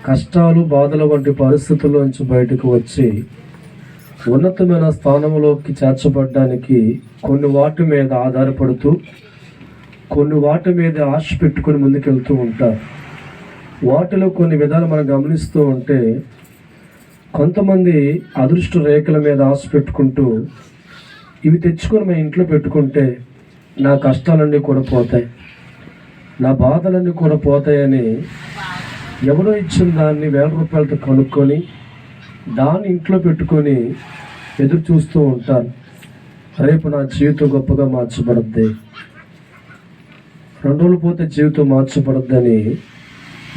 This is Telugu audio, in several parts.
కష్టాలు బాధల వంటి పరిస్థితుల్లోంచి బయటకు వచ్చి ఉన్నతమైన స్థానంలోకి చేర్చబడ్డానికి కొన్ని వాటి మీద ఆధారపడుతూ కొన్ని వాటి మీద ఆశ పెట్టుకొని ముందుకెళ్తూ ఉంటారు. వాటిలో కొన్ని విధాలు మనం గమనిస్తూ ఉంటే కొంతమంది అదృష్ట రేఖల మీద ఆశ పెట్టుకుంటూ ఇవి తెచ్చుకొని మా ఇంట్లో పెట్టుకుంటే నా కష్టాలన్నీ కూడా పోతాయి, నా బాధలన్నీ కూడా పోతాయని ఎవరో ఇచ్చిన దాన్ని ₹1000 కొనుక్కొని దాన్ని ఇంట్లో పెట్టుకొని ఎదురు చూస్తూ ఉంటారు. రేపు నా జీవితం గొప్పగా మార్చబడద్ది, 2 రోజులు పోతే జీవితం మార్చబడద్దని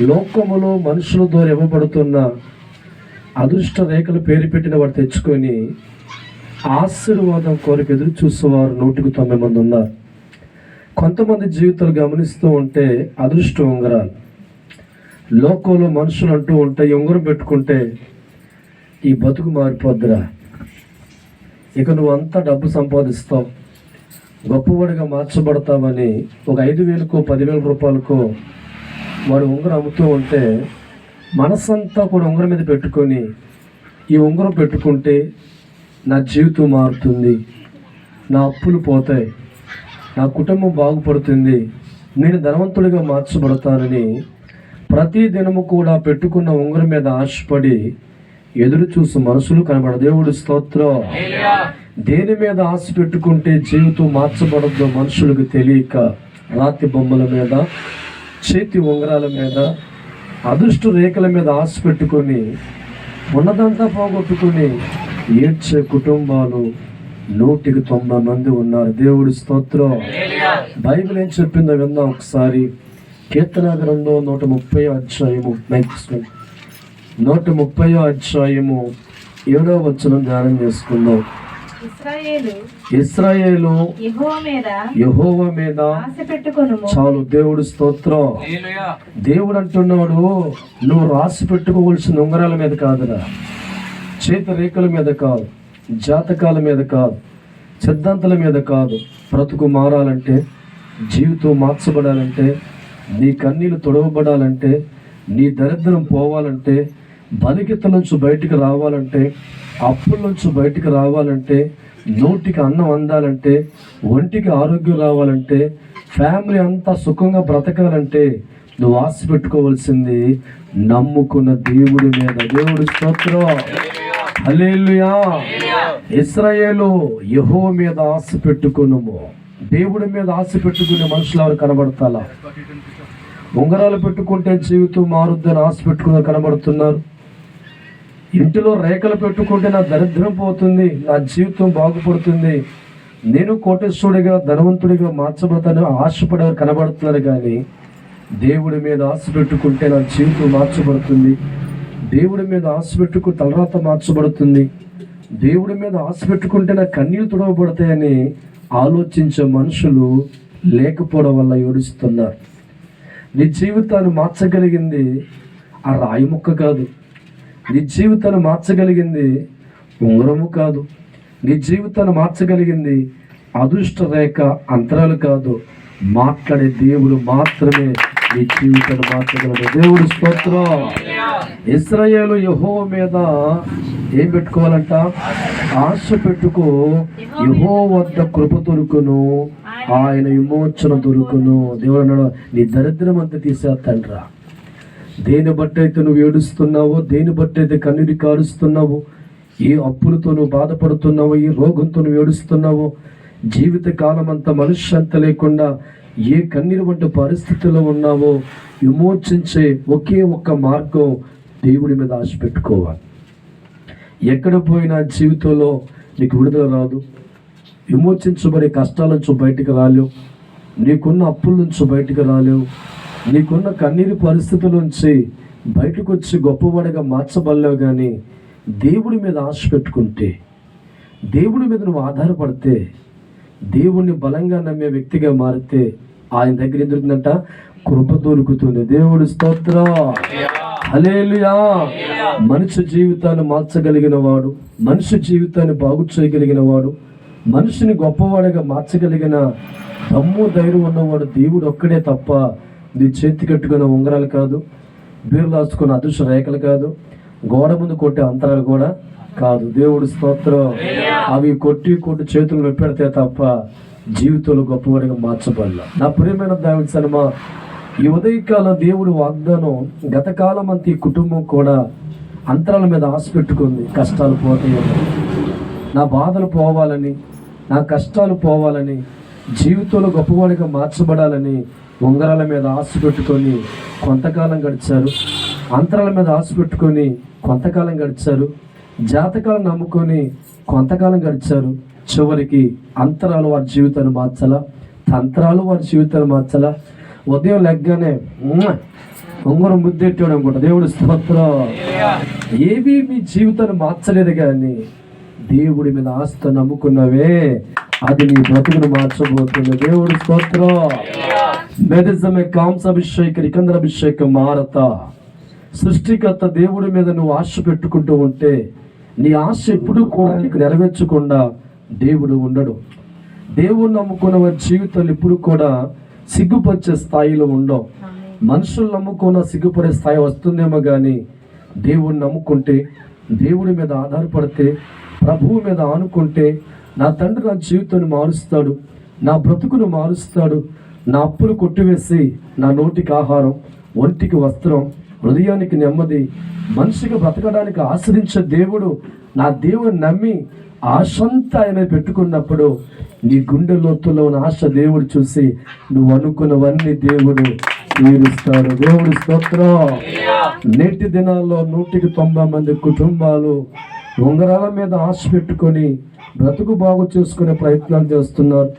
లోకములో మనుషుల ద్వారా ఇవ్వబడుతున్న అదృష్ట రేఖలు పేరు పెట్టిన వాడు తెచ్చుకొని ఆశీర్వాదం కోరిక ఎదురు చూసేవారు 190 మంది ఉన్నారు. కొంతమంది జీవితాలు గమనిస్తూ ఉంటే అదృష్ట ఉంగరాలు లోకంలో మనుషులు అంటూ ఉంటే ఉంగరం పెట్టుకుంటే ఈ బతుకు మారిపోద్దురా, ఇక నువ్వు అంతా డబ్బు సంపాదిస్తావు, గొప్పవాడిగా మార్చబడతావని ఒక 5,000కో 10,000 రూపాయలకో వాడు ఉంగరం అమ్ముతూ ఉంటే మనసంతా కూడా ఉంగరం మీద పెట్టుకొని ఈ ఉంగరం పెట్టుకుంటే నా జీవితం మారుతుంది, నా అప్పులు పోతాయి, నా కుటుంబం బాగుపడుతుంది, నేను ధనవంతుడిగా మార్చబడతానని ప్రతి దినము కూడా పెట్టుకున్న ఉంగరం మీద ఆశపడి ఎదురు చూసి మనసులు కనబడ. దేవుడి స్తోత్రం. దేని మీద ఆశ పెట్టుకుంటే జీవితం మార్చబడద్దో మనుషులకు తెలియక రాతి బొమ్మల మీద, చేతి ఉంగరాల మీద, అదృష్ట రేఖల మీద ఆశ పెట్టుకొని ఉన్నదంతా పోగొట్టుకుని ఏడ్చే కుటుంబాలు 190 మంది ఉన్నారు. దేవుడి స్తోత్రం. బైబిల్ ఏం చెప్పిందో విందాం ఒకసారి. కీర్తన గ్రంథం 130 అధ్యాయము 130 అధ్యాయము 7వ వచనం ధ్యానం చేసుకుందాం. ఇశ్రాయేలు యెహోవా మీద చాలు. దేవుడు స్తోత్రం. దేవుడు అంటున్నాడు, నువ్వు రాసి పెట్టుకోవలసిన ఉంగరాల మీద కాదురా, చేతి రేఖల మీద కాదు, జాతకాల మీద కాదు, సిద్ధాంతాల మీద కాదు. బ్రతుకు మారాలంటే, జీవితం మార్చబడాలంటే, నీ కన్నీళ్ళు తొడవబడాలంటే, నీ దరిద్రం పోవాలంటే, బలిగిత నుంచి బయటికి రావాలంటే, అప్పుల నుంచి బయటికి రావాలంటే, నోటికి అన్నం అందాలంటే, ఒంటికి ఆరోగ్యం రావాలంటే, ఫ్యామిలీ అంతా సుఖంగా బ్రతకాలంటే నువ్వు ఆశ పెట్టుకోవాల్సింది నమ్ముకున్న దేవుడి మీద. దేవుడి స్తోత్రం. హల్లెలూయా. ఇశ్రాయేలు యెహోవా మీద ఆశ పెట్టుకున్నాము. దేవుడి మీద ఆశ పెట్టుకునే మనుషులు ఎవరు కనబడతారా? ఉంగరాలు పెట్టుకుంటే జీవితం మారుద్దని ఆశ పెట్టుకుని కనబడుతున్నారు. ఇంటిలో రేఖలు పెట్టుకుంటే నా దరిద్రం పోతుంది, నా జీవితం బాగుపడుతుంది, నేను కోటేశ్వరుడిగా ధనవంతుడిగా మార్చబడతాను ఆశపడేవారు కనబడుతున్నారు. కానీ దేవుడి మీద ఆశ పెట్టుకుంటే నా జీవితం మార్చబడుతుంది, దేవుడి మీద ఆశ పెట్టుకు తలరాత మార్చబడుతుంది, దేవుడి మీద ఆశ పెట్టుకుంటే నా కన్నీళ్ళు తుడవబడతాయని ఆలోచించే మనుషులు లేకపోవడం వల్ల ఏడుస్తున్నారు. నీ జీవితాన్ని మార్చగలిగింది ఆ రాయి ముక్క కాదు, నీ జీవితాన్ని మార్చగలిగింది ఉంగరము కాదు, నీ జీవితాన్ని మార్చగలిగింది అదృష్ట రేఖ అంతరాలు కాదు, మాట్లాడే దేవుడు మాత్రమే నీ జీవితాన్ని మార్చగలడు. దేవుడు స్తోత్రం. ఇశ్రాయేలు యెహోవా మీద ఏం పెట్టుకోవాలంట? ఆశ పెట్టుకో. యెహోవా వద్ద కృప దొరుకును, ఆయన విమోచన దొరుకును. దేవుడు అన్నాడు, నీ దరిద్రం అంతా తీసేస్తాండ్రా. దేని బట్టి అయితే నువ్వు ఏడుస్తున్నావో, దేని బట్టి అయితే కన్నీరు కారుస్తున్నావో, ఏ అప్పులతో నువ్వు బాధపడుతున్నావో, ఏ రోగంతో నువ్వు ఏడుస్తున్నావో, జీవిత కాలం అంతా మనశ్శాంతి లేకుండా ఏ కన్నీరు వంటి పరిస్థితుల్లో ఉన్నావో, విమోచించే ఒకే ఒక్క మార్గం దేవుడి మీద ఆశ పెట్టుకోవాలి. ఎక్కడ పోయినా జీవితంలో నీకు విడుదల రాదు, విమోచించబడే కష్టాల నుంచి బయటికి రాలేవు, నీకున్న అప్పుల నుంచి బయటికి రాలేవు, నీకున్న కన్నీరు పరిస్థితుల నుంచి బయటకు వచ్చి గొప్పవాడిగా మార్చబడలేవు. కానీ దేవుడి మీద ఆశ పెట్టుకుంటే, దేవుడి మీద నువ్వు ఆధారపడితే, దేవుణ్ణి బలంగా నమ్మే వ్యక్తిగా మారితే ఆయన దగ్గర ఏం దొరుకుతుందంట? కృప దొరుకుతుంది. దేవుడి స్తోత్రం. హల్లెలూయా. మనిషి జీవితాన్ని మార్చగలిగిన వాడు, మనిషి జీవితాన్ని బాగు చేయగలిగిన వాడు, మనిషిని గొప్పవాడిగా మార్చగలిగిన దమ్ము ధైర్యం ఉన్నవాడు దేవుడు ఒక్కడే తప్ప నీ చేతి కట్టుకున్న ఉంగరాలు కాదు, బీరు దాచుకున్న అదృష్ట రేఖలు కాదు, గోడ ముందు కొట్టే అంతరాలు కూడా కాదు. దేవుడు స్తోత్రం. అవి కొట్టి చేతులు నొప్పెడితే తప్ప జీవితంలో గొప్పవాడిగా మార్చబడాల. నా ప్రియమైన దేవుడి సినిమా, ఈ ఉదయకాలం దేవుడు వాగ్దానం, గతకాలం అంతా ఈ కుటుంబం కూడా అంతరాల మీద ఆశ పెట్టుకుంది. కష్టాలు పోతాయని, నా బాధలు పోవాలని, నా కష్టాలు పోవాలని, జీవితంలో గొప్పవాడిగా మార్చబడాలని ఉంగరాల మీద ఆశ పెట్టుకొని కొంతకాలం గడిచారు. అంతరాల మీద ఆశ పెట్టుకొని కొంతకాలం గడిచారు. జాతకాలను నమ్ముకొని కొంతకాలం గడిచారు. చివరికి అంతరాలు వారి జీవితాన్ని మార్చాలా, తంత్రాలు వారి జీవితాన్ని మార్చాలా. ఉదయం లెగ్గానే ఉంగరం ముద్దెట్టాడు అనుకుంటా. దేవుడు స్తోత్రం. ఏవి మీ జీవితాన్ని మార్చలేదు, కానీ దేవుడి మీద ఆస్తి నమ్ముకున్నవే అది నీ బ్రతుకును మార్చబోతుంది. దేవుడి స్తోత్రం. మెదిజమే కాంసాభిషేక రికంద్రాభిషేక మారత. సృష్టికర్త దేవుడి మీద నువ్వు ఆశ పెట్టుకుంటూ ఉంటే నీ ఆశ ఎప్పుడు కూడా నీకు నెరవేర్చకుండా దేవుడు ఉండడు. దేవుడు నమ్ముకున్న వారి జీవితాలు ఎప్పుడు కూడా సిగ్గుపరిచే స్థాయిలో ఉండవు. మనుషులు నమ్ముకున్న సిగ్గుపడే స్థాయి వస్తుందేమో, కానీ దేవుడిని నమ్ముకుంటే, దేవుడి మీద ఆధారపడితే, ప్రభువు మీద ఆనుకుంటే, నా తండ్రి నా జీవితాన్ని మారుస్తాడు, నా బ్రతుకును మారుస్తాడు. నా అప్పులు కొట్టివేసి నా నోటికి ఆహారం, ఒంటికి వస్త్రం, హృదయానికి నెమ్మది, మనిషికి బ్రతకడానికి ఆశ్రయించే దేవుడు, నా దేవుని నమ్మి ఆశంతా ఆయన పెట్టుకున్నప్పుడు నీ గుండె లోతుల్లో ఉన్న ఆశ దేవుడు చూసి నువ్వు అనుకున్నవన్నీ దేవుడు తీరుస్తాడు. దేవుడి స్తోత్రం. నేటి దినాల్లో 190 మంది కుటుంబాలు ఉంగరాల మీద ఆశ పెట్టుకొని బ్రతుకు బాగు చేసుకునే ప్రయత్నాలు చేస్తున్నారు.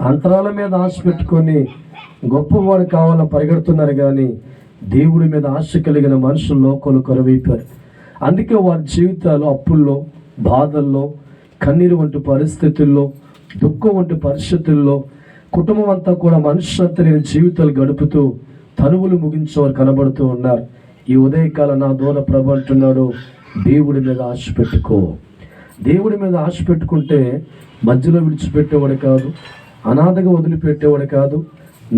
అంతరాల మీద ఆశ పెట్టుకొని గొప్పవాడు కావాలని పరిగెడుతున్నారు, కానీ దేవుడి మీద ఆశ కలిగిన మనుషులు లోకంలో కరువైపోయారు. అందుకే వారి జీవితాలు అప్పుల్లో, బాధల్లో, కన్నీరు వంటి పరిస్థితుల్లో, దుఃఖం వంటి పరిస్థితుల్లో కుటుంబం అంతా కూడా మనుషులంతా నేను జీవితాలు గడుపుతూ తనువులు ముగించేవారు కనబడుతూ ఉన్నారు. ఈ ఉదయకాలం నా దూర ప్రభు అంటున్నాడు, దేవుడి మీద ఆశ పెట్టుకో. దేవుడి మీద ఆశ పెట్టుకుంటే మధ్యలో విడిచిపెట్టేవాడు కాదు, అనాథగా వదిలిపెట్టేవాడు కాదు,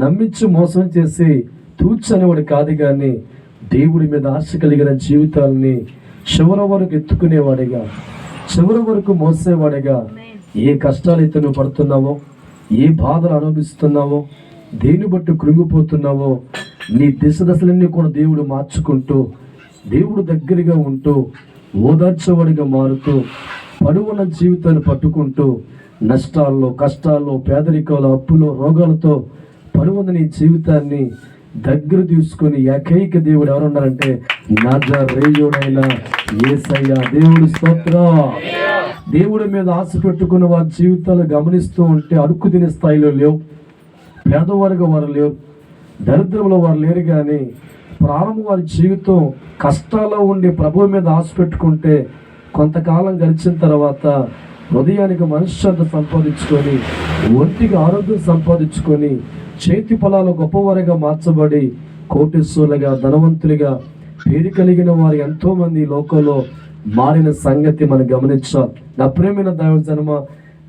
నమ్మించి మోసం చేసి తూచనేవాడు కాదు, కానీ దేవుడి మీద ఆశ కలిగిన జీవితాలని చివరి వరకు ఎత్తుకునేవాడిగా, చివరి వరకు మోసేవాడిగా, ఏ కష్టాలు అయితే నువ్వు పడుతున్నావో, ఏ బాధలు అనుభవిస్తున్నావో, దేన్ని బట్టి కృంగిపోతున్నావో, నీ దశలన్నీ కూడా దేవుడు మార్చుకుంటూ, దేవుడు దగ్గరగా ఉంటూ, ఓదార్చేవాడిగా మారుతూ, పడువున్న జీవితాన్ని పట్టుకుంటూ, నష్టాల్లో, కష్టాల్లో, పేదరికంలో, అప్పులో, రోగాలతో పడువున్న నీ జీవితాన్ని దగ్గర తీసుకొని ఏకైక దేవుడు ఎవరున్నారంటే నజరేయుడైన యేసయ్య. దేవుడి స్తోత్రం. దేవుడి మీద ఆశ పెట్టుకున్న వారి జీవితాలు గమనిస్తూ ఉంటే అడుక్కు తినే స్థాయిలో లేవు, పేదవారుగా వారు లేవు, దరిద్రంలో వారు లేరు, కానీ ప్రారంభం వారి జీవితం కష్టాల్లో ఉండి ప్రభువు మీద ఆశ పెట్టుకుంటే కొంతకాలం గడిచిన తర్వాత హృదయానికి మనశ్శాంతి సంపాదించుకొని, ఒంటికి ఆరోగ్యం సంపాదించుకొని, చేతి పొలాలు గొప్పవారిగా మార్చబడి కోటీశ్వరులుగా, ధనవంతులుగా, పేరు కలిగిన వారు ఎంతోమంది లోకంలో మారిన సంగతి మనం గమనించాం. నా ప్రియమైన దైవజనమా,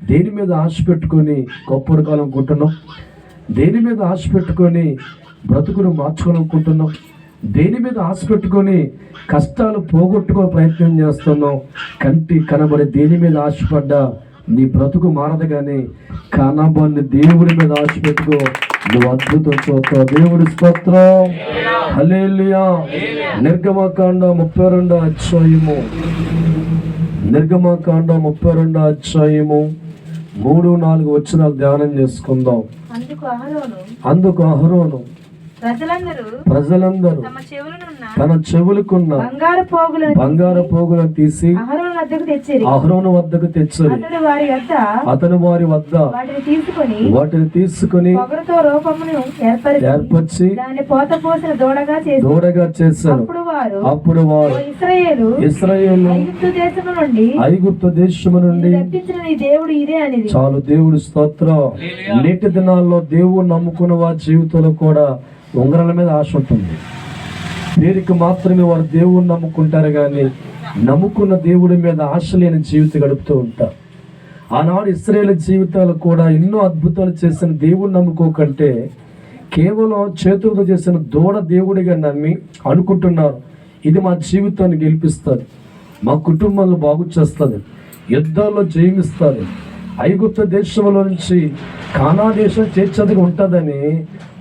దేని మీద ఆశ పెట్టుకొని గొప్పడు కాలనుకుంటున్నాం? దేని మీద ఆశ పెట్టుకొని బ్రతుకును మార్చుకోవాలనుకుంటున్నాం? దేని మీద ఆశ పెట్టుకొని కష్టాలు పోగొట్టుకో ప్రయత్నం చేస్తున్నాం? కంటి కనబడి దేని మీద ఆశపడ్డా నీ బ్రతుకు మారదు, కానీ కనబడి దేవుడి మీద ఆశ పెట్టుకో, నువ్వు అద్భుతం చూస్తావు. దేవుడి స్తోత్రం. హల్లెలూయా. నిర్గమకాండ 32వ అధ్యాయము, నిర్గమకాండ 32వ అధ్యాయము 3-4 వచనాలు ధ్యానం చేసుకుందాం. అందుకు అహరోను ప్రజలందరూ తన చెవులకున్న బంగారు పోగులను తీసి అహరోను వద్దకు తెచ్చారు. అతను వారి వద్ద వాటిని తీసుకుని ఏర్పరిచి దూడగా చేశారు. అప్పుడు వారు ఇశ్రాయేలు ఐగుప్తు దేశము నుండి చాలు. దేవుడి స్తోత్రం. నేటి దినాల్లో దేవుడు నమ్ముకున్న వారి జీవితంలో కూడా ఉంగరాల మీద ఆశ ఉంటుంది. పేరుకి మాత్రమే వారు దేవుడిని నమ్ముకుంటారు, కానీ నమ్ముకున్న దేవుడి మీద ఆశ లేని జీవితం గడుపుతూ ఉంటారు. ఆనాడు ఇశ్రాయేలు జీవితాలు కూడా ఎన్నో అద్భుతాలు చేసిన దేవుడిని నమ్ముకోకంటే కేవలం చేతులతో చేసిన దూడ దేవుడిగా నమ్మి అనుకుంటున్నారు ఇది మా జీవితాన్ని గెలిపిస్తుంది, మా కుటుంబాలను బాగు చేస్తుంది, యుద్ధాల్లో జయమిస్తుంది, ఐగుప్తు దేశంలో నుంచి కానా దేశం చేర్చేదిగా ఉంటుందని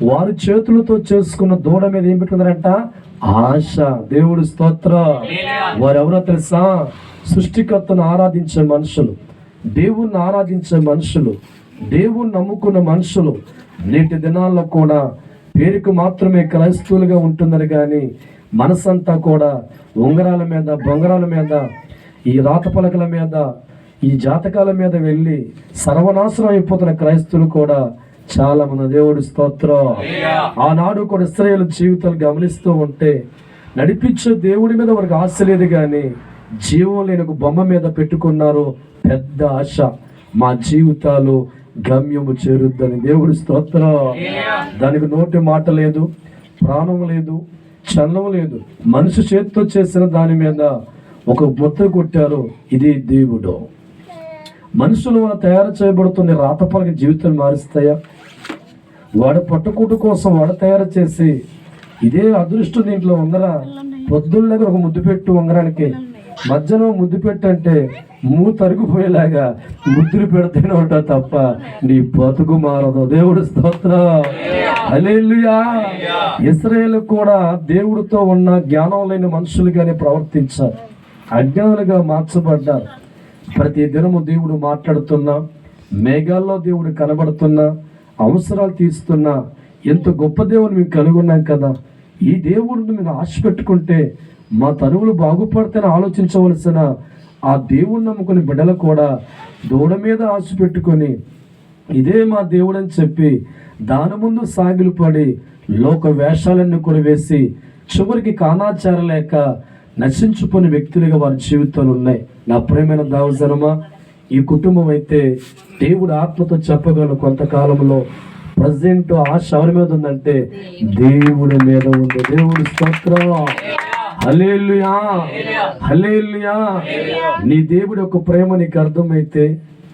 వారి చేతులతో చేసుకున్న దూడ మీద ఏం పెట్టుకున్నారంట? ఆశ. దేవుడి స్తోత్ర. వారెవరో తెలుసా? సృష్టికర్తను ఆరాధించే మనుషులు, దేవుణ్ణి ఆరాధించే మనుషులు, దేవుణ్ణి నమ్ముకున్న మనుషులు. నేటి దినాల్లో కూడా పేరుకు మాత్రమే క్రైస్తవులుగా ఉంటున్నారు కానీ మనసంతా కూడా ఉంగరాల మీద, బొంగరాల మీద, ఈ రాత పలకల మీద, ఈ జాతకాల మీద వెళ్ళి సర్వనాశనం అయిపోతున్న క్రైస్తవులు కూడా చాలా మంది. దేవుడి స్తోత్రం. ఆనాడు కూడా ఇశ్రాయేలు జీవితాలు గమనిస్తూ ఉంటే నడిపించే దేవుడి మీద వారికి ఆశ లేదు కానీ జీవం లేని ఒక బొమ్మ మీద పెట్టుకున్నారు పెద్ద ఆశ, మా జీవితాలు గమ్యము చేరుద్దని. దేవుడి స్తోత్రం. దానికి నోటి మాట లేదు, ప్రాణం లేదు, చలనం లేదు. మనిషి చేతితో చేసిన దాని మీద ఒక ముద్ర కొట్టారు, ఇది దేవుడు. మనుషులు తయారు చేయబడుతున్న రాతపలక జీవితాలు మారుస్తాయా? వాడు పట్టుకూటు కోసం వాడు తయారు చేసి ఇదే అదృష్టం దీంట్లో ఉందరా, పొద్దున్న దగ్గర ఒక ముద్దు పెట్టు ఉంగరానికి, మధ్యాహ్నం ముద్దు పెట్టంటే తరిగిపోయేలాగా ముద్దులు పెడితేనే ఉంటావు తప్ప నీ బతుకు మారదు. దేవుడు స్తోత్రం. హల్లెలూయా. ఇశ్రాయేలు కూడా దేవుడితో ఉన్న జ్ఞానం లేని మనుషులుగానే ప్రవర్తించారు, అజ్ఞానులుగా మార్చబడ్డారు. ప్రతి దినము దేవుడు మాట్లాడుతున్నా, మేఘాల్లో దేవుడు కనబడుతున్నా, అవసరాలు తీస్తున్నా, ఎంత గొప్ప దేవుని మేము కలిగి ఉన్నాం కదా, ఈ దేవుడిని మీరు ఆశ పెట్టుకుంటే మా తనువులు బాగుపడితేనే ఆలోచించవలసిన ఆ దేవుడిని నమ్ముకుని బిడ్డలు కూడా దూడ మీద ఆశ పెట్టుకొని ఇదే మా దేవుడు అని చెప్పి దాని ముందు సాగిలు పడి లోక వేషాలన్నీ కూడా వేసి చివరికి కానాచారలేక నశించుకునే వ్యక్తులుగా వారి జీవితాలు ఉన్నాయి. నా ప్రియమైన దావజనమా, ఈ కుటుంబం అయితే దేవుడు ఆత్మతో చెప్పగలను కొంతకాలంలో ప్రజెంట్ ఆశ ఎవరి మీద ఉందంటే దేవుడి మీద ఉంది. దేవుడి స్తోత్రం. హల్లెలూయా, హల్లెలూయా. నీ దేవుడి యొక్క ప్రేమ నీకు అర్థమైతే,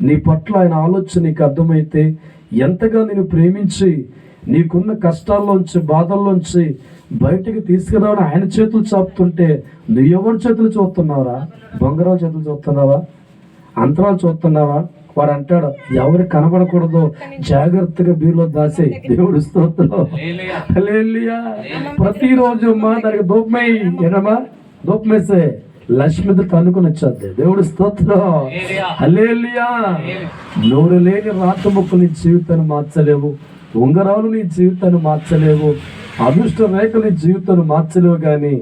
నీ పట్ల ఆయన ఆలోచన నీకు అర్థమైతే, ఎంతగా నేను ప్రేమించి నీకున్న కష్టాల్లోంచి, బాధల్లోంచి బయటికి తీసుకురావడం ఆయన చేతులు చాపుతుంటే నువ్వు ఎవరి చేతులు చూస్తున్నావురా? బొంగరాల చేతులు చూస్తున్నావా? అంతరాలు చూస్తున్నావా? వాడు అంటాడు ఎవరు కనబడకూడదు జాగ్రత్తగా బీరులో దాసే. దేవుడు స్తోత్రం. హల్లెలూయా. ప్రతిరోజు మా దానికి దూపమై ఏనమ్మా దూపమేసే లక్ష్మి తన్నుకుని వచ్చేది. దేవుడు స్తోత్రం. హల్లెలూయా. నోరు లేని రాత ముక్కలు నీ జీవితాన్ని మార్చలేవు, ఉంగరాలు నీ జీవితాన్ని మార్చలేవు, అదృష్ట రేఖలు నీ జీవితాన్ని మార్చలేవు. కానీ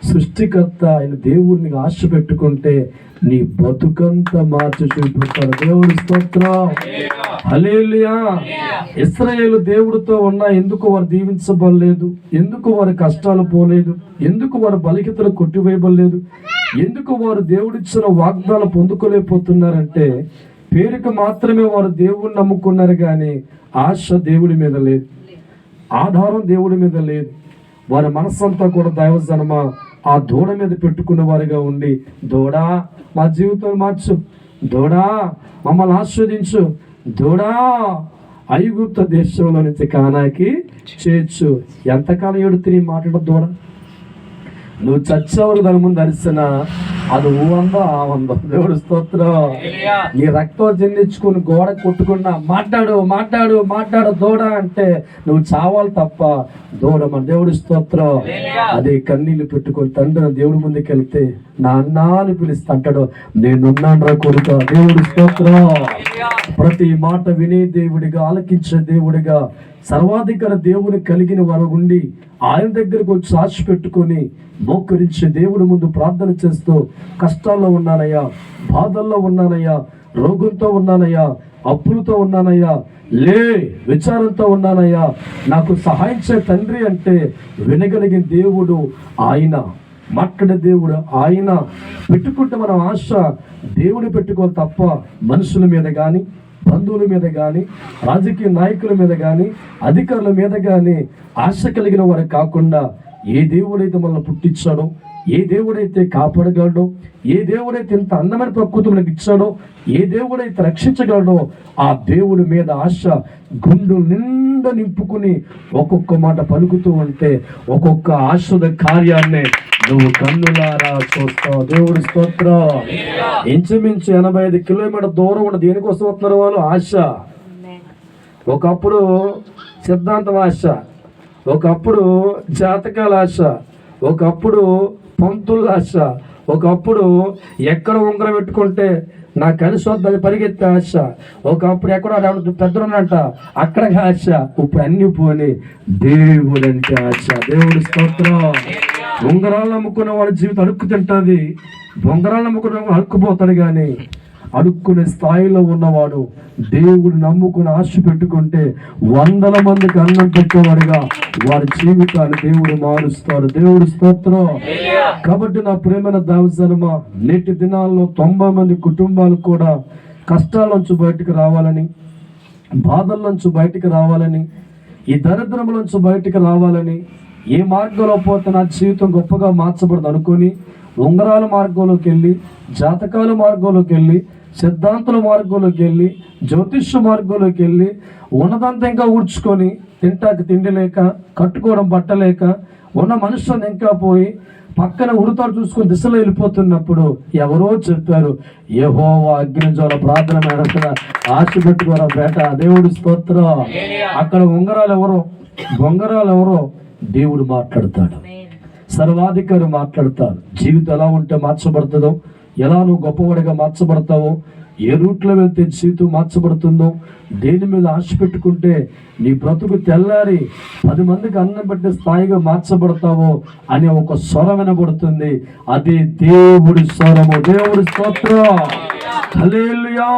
సృష్టికర్త ఆయన దేవుడిని ఆశ పెట్టుకుంటే నీ బతుకంతా మార్చి చూపిస్తాడు. దేవుడి స్తోత్రం. హల్లెలూయా. ఇశ్రాయేలు దేవుడితో ఉన్నా ఎందుకు వారు దీవించబడలేదు? ఎందుకు వారి కష్టాలు పోలేదు? ఎందుకు వారు బలికితలు కొట్టివేయబడలేదు? ఎందుకు వారు దేవుడిచ్చిన వాగ్దానాలు పొందుకోలేకపోతున్నారంటే పేరుకు మాత్రమే వారు దేవుడిని నమ్ముకున్నారు కానీ ఆశ దేవుడి మీద లేదు, ఆధారం దేవుడి మీద లేదు. వారి మనస్సంతా కూడా దైవజనమ ఆ దూడ మీద పెట్టుకున్న వారిగా ఉండి, దూడా మా జీవితం మార్చు, దూడా మమ్మల్ని ఆస్వాదించు, దూడా ఐగుప్తు దేశంలో నుంచి కానాకి చేర్చు. ఎంతకాలం ఏడుతుని మాట్లాడ దూడ? నువ్వు చచ్చేవారు దాని ముందు అరిసిన అది ఊవందో ఆ వందో. దేవుడు స్తోత్రం. నీ రక్తం చెందించుకుని గోడ కొట్టుకున్నా మాట్లాడు మాట్లాడు మాట్లాడు దూడ అంటే నువ్వు చావాలి తప్ప దూడ మన. దేవుడి స్తోత్రం. అదే కన్నీళ్ళు పెట్టుకొని తండ్రి దేవుడి ముందుకు వెళ్తే నా అన్నా అని పిలుస్తా అంటాడు, నేనున్నాను రా కొడుక. దేవుడి స్తోత్రం. ప్రతి మాట వినే దేవుడిగా, ఆలకించే దేవుడిగా, సర్వాధికార దేవుని కలిగిన వారు ఉండి ఆయన దగ్గరకు వచ్చి ఆశ పెట్టుకొని మోకరించే దేవుడి ముందు ప్రార్థన చేస్తూ కష్టాల్లో ఉన్నానయ్యా, బాధల్లో ఉన్నానయ్యా, రోగంతో ఉన్నానయ్యా, అప్పులతో ఉన్నానయ్యా, లే విచారంతో ఉన్నానయ్యా, నాకు సహాయం చే తండ్రి అంటే వినగలిగిన దేవుడు ఆయన, మాట్లాడే దేవుడు ఆయన. పెట్టుకుంటే మనం ఆశ దేవుని పెట్టుకోవాలి తప్ప మనుషుల మీద కానీ, బంధువుల మీద కానీ, రాజకీయ నాయకుల మీద కానీ, అధికారుల మీద కానీ ఆశ కలిగిన వారు కాకుండా ఏ దేవుడైతే మనల్ని పుట్టించాడో, ఏ దేవుడైతే కాపాడగలడో, ఏ దేవుడైతే ఇంత అందమైన ప్రకృతి మనకి ఇచ్చాడో, ఏ దేవుడైతే రక్షించగలడో ఆ దేవుడి మీద ఆశ గుండు నిండా నింపుకుని ఒక్కొక్క మాట పలుకుతూ ఉంటే ఒక్కొక్క ఆశద కార్యాన్ని నువ్వు కన్నులారా చూస్తావు. దేవుడి స్తోత్రం. ఇంచుమించు 85 కిలోమీటర్ దూరం ఉన్న దేనికోసం వస్తున్నారు వాళ్ళు? ఆశ. ఒకప్పుడు సిద్ధాంతం ఆశ, ఒకప్పుడు జాతకాల ఆశ, ఒకప్పుడు పంతుల ఆశ, ఒకప్పుడు ఎక్కడ ఉంగరం పెట్టుకుంటే నాకు కలిసి వద్దని పరిగెత్తే ఆశ, ఒకప్పుడు ఎక్కడో పెద్దరున్నంట అక్కడ ఆశ. ఇప్పుడు అన్ని పోని దేవుడంటే ఆశ. దేవుడి స్తోత్రం. ఉంగరాలు నమ్ముకున్న వాడి జీవితం అడుక్కు తింటుంది, బొంగరాలు నమ్ముకున్న వాడు అడుక్కుపోతాడు. కానీ అడుక్కునే స్థాయిలో ఉన్నవాడు దేవుడు నమ్ముకుని ఆశ పెట్టుకుంటే 100 మందికి అన్నం పెట్టేవాడుగా వారి జీవితాన్ని దేవుడు మారుస్తాడు. దేవుడి స్తోత్రం. కాబట్టి నా ప్రేమైన దైవజనమా, నేటి దినాల్లో 90 మంది కుటుంబాలు కూడా కష్టాల నుంచి బయటకు రావాలని, బాధల నుంచి బయటకు రావాలని, ఈ దరిద్రముల నుంచి బయటకు రావాలని, ఏ మార్గంలో పోతే నా జీవితం గొప్పగా మార్చబడదు అనుకొని ఉంగరాల మార్గంలోకి వెళ్ళి, జాతకాల మార్గంలోకి వెళ్ళి, సిద్ధాంతుల మార్గంలోకి వెళ్ళి, జ్యోతిష్య మార్గంలోకి వెళ్ళి ఉన్నదంతా ఇంకా ఊడ్చుకొని తింటాక తిండి లేక, కట్టుకోవడం బట్టలేక ఉన్న మనుషులను ఇంకా పోయి పక్కన ఉడతాడు చూసుకొని దిశలో వెళ్ళిపోతున్నప్పుడు ఎవరో చెప్పారు, యెహోవా అగ్నిజ్వాల ప్రార్థన మేడ ఆశ పెట్టుకోరా బేట. దేవుడి స్తోత్రం. అక్కడ ఉంగరాలు ఎవరో, బొంగరాలు ఎవరో దేవుడు మాట్లాడతాడు, సర్వాధికారి మాట్లాడతారు. జీవితం ఎలా ఉంటే మార్చబడుతుందో, ఎలా నువ్వు గొప్పవాడిగా మార్చబడతావో, ఏ రూట్లో వెళ్తే జీవితం మార్చబడుతుందో, దేని మీద ఆశ పెట్టుకుంటే నీ బ్రతుకు తెల్లారి 10 మందికి అన్నం పెట్టే స్థాయిగా మార్చబడతావో అనే ఒక స్వరం వినబడుతుంది. అది దేవుడి స్వరము. దేవుడి స్తోత్రం. హల్లెలూయా.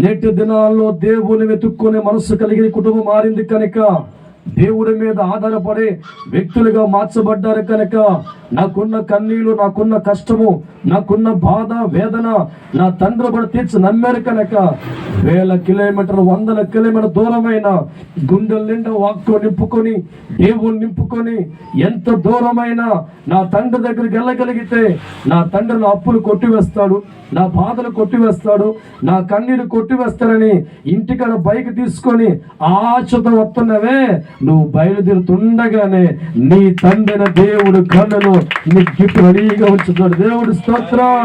నేటి దినాల్లో దేవుని వెతుక్కునే మనసు కలిగిన కుటుంబం మారింది కనుక, దేవుడి మీద ఆధారపడే వ్యక్తులుగా మార్చబడ్డారు కనుక, నాకున్న కన్నీళ్ళు, నాకున్న కష్టము, నాకున్న బాధ వేదన నా తండ్రి బడి తీర్చి నమ్మారు కనుక 1000 కిలోమీటర్లు 100 కిలోమీటర్ దూరమైన గుండెల నిండా వాక్కు నింపుకొని, దేవుని నింపుకొని ఎంత దూరమైనా నా తండ్రి దగ్గరికి వెళ్ళగలిగితే నా తండ్రి నా అప్పులు కొట్టివేస్తాడు, నా బాధలు కొట్టివేస్తాడు, నా కన్నీరు కొట్టివేస్తాడని ఇంటికాడ బైక్ తీసుకొని ఆశతో వస్తున్నవే, నువ్వు బయలుదేరుతుండగానే నీ తండ్రిన దేవుడు కన్నును నీ గిఫ్ట్ రెడీగా ఉంచుతాడు. దేవుడి స్తోత్రం.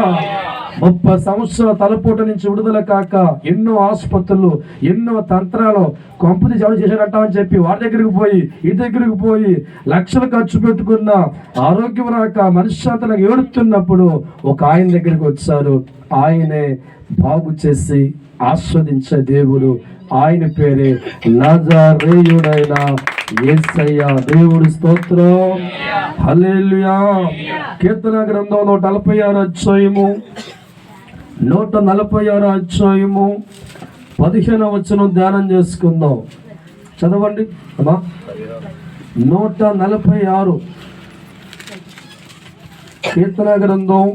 30 సంవత్సరాల తలపోట నుంచి విడుదల కాక ఎన్నో ఆసుపత్రులు, ఎన్నో తంత్రాలు కొంపది ఎవరు చేశారంటామని చెప్పి వాడి దగ్గరికి పోయి ఈ దగ్గరికి పోయి లక్షలు ఖర్చు పెట్టుకున్న ఆరోగ్యం రాక మనశ్శాంతిగా ఏడుతున్నప్పుడు ఒక ఆయన దగ్గరికి వచ్చారు. ఆయనే బాగు చేసి ఆస్వాదించే దేవుడు. ఆయన పేరే నజరేయుడైన యేసయ్య. దేవుడి స్తోత్రం. హల్లెలూయా. కీర్తన గ్రంథం 146 అధ్యాయము 146 అధ్యాయము 15వ వచనం ధ్యానం చేసుకుందాం. చదవండి అమ్మా. 146 కీర్తన గ్రంథం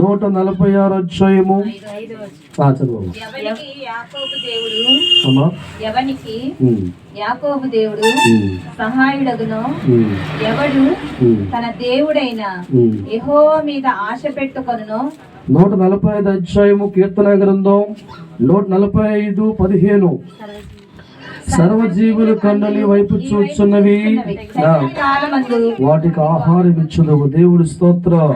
146 అధ్యాయము చదవండి. యాకోబు దేవుడు సహాయుడగును, ఎవడు తన దేవుడైన యెహోవా మీద ఆశ పెట్టుకొనును. 145 అధ్యాయము కీర్తన గ్రంథం 145:15. సర్వజీవులు కన్నుని వైపు చూచున్నవి, వాటికి ఆహారం ఇచ్చుదవు. దేవుడి స్తోత్రం.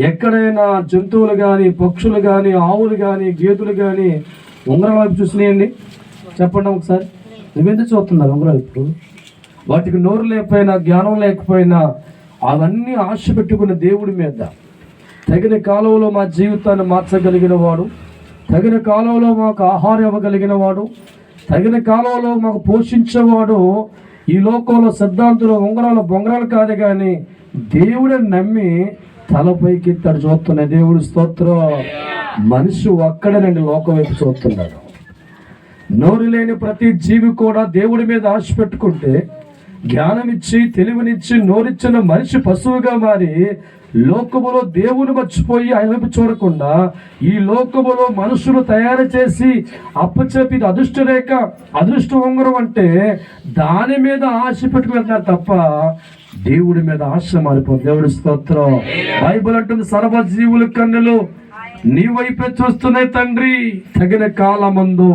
ఎక్కడైనా జంతువులు గాని, పక్షులు గాని, ఆవులు గాని, గేదెలు గాని ఉంగరం వైపు చూసినాయండి? చెప్పండి ఒకసారి. నువ్వెందుకు చూస్తున్నారు ఉంగరం ఇప్పుడు? వాటికి నోరు లేకపోయినా, జ్ఞానం లేకపోయినా అవన్నీ ఆశ పెట్టుకున్న దేవుడి మీద. తగిన కాలంలో మా జీవితాన్ని మార్చగలిగిన వాడు, తగిన కాలంలో మాకు ఆహారం ఇవ్వగలిగిన వాడు, తగిన కాలంలో మాకు పోషించేవాడు ఈ లోకంలో సిద్ధాంతులు, ఉంగరాలు, బొంగరాలు కాదు కానీ దేవుడిని నమ్మి తలపైకి ఎత్తాడు చూస్తున్నాయి. దేవుడి స్తోత్రం. మనిషి ఒక్కడేనండి లోకం వైపు చూస్తున్నాడు. నోరు లేని ప్రతి జీవి కూడా దేవుడి మీద ఆశ పెట్టుకుంటే, జ్ఞానం ఇచ్చి తెలివినిచ్చి నోరిచ్చిన మనిషి పశువుగా మారి లోకములో దేవుని మర్చిపోయి ఆయన వైపు చూడకుండా ఈ లోకములో మనుషులు తయారు చేసి అప్పచెప్పి అదృష్టరేఖ, అదృష్ట ఉంగరం అంటే దాని మీద ఆశ పెట్టుకు వెళ్తున్నారు తప్ప దేవుడి మీద ఆశ మారిపోతుంది. దేవుడి స్తోత్రం. బైబిల్ అంటుంది సర్వజీవుల కన్నులు నీ వైపే చూస్తున్నాయి తండ్రి, తగిన కాలమందు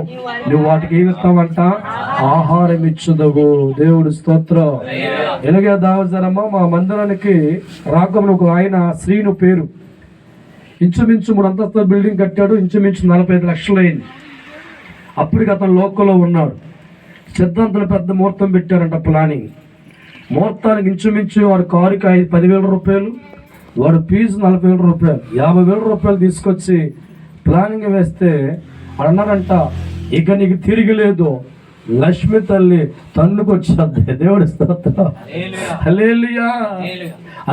నువ్వు వాటికి ఏమి ఇస్తావంట, ఆహారం ఇచ్చుదవు. దేవుడి స్తోత్రం. ఎలాగే దావజనమ్మ మా మందిరానికి రాకమును ఒక ఆయన శ్రీను పేరు, ఇంచుమించు 3 అంతస్తుల బిల్డింగ్ కట్టాడు. ఇంచుమించు 45 లక్షలు అయింది. అప్పటికి అతను లోకల్లో ఉన్నాడు. సిద్ధాంతలు పెద్ద ముహూర్తం పెట్టారంట, ప్లానింగ్. ముహూర్తానికి ఇంచుమించు వాడి కారుకి 10,000 రూపాయలు, వాడు ఫీజు 40,000 రూపాయలు, 50,000 రూపాయలు తీసుకొచ్చి ప్లానింగ్ వేస్తే అన్నారంట, ఇక నీకు తిరిగిలేదు, లక్ష్మి తల్లి తన్నుకొచ్చేద్ది. దేవుడి స్తోత్రం. హల్లెలూయా.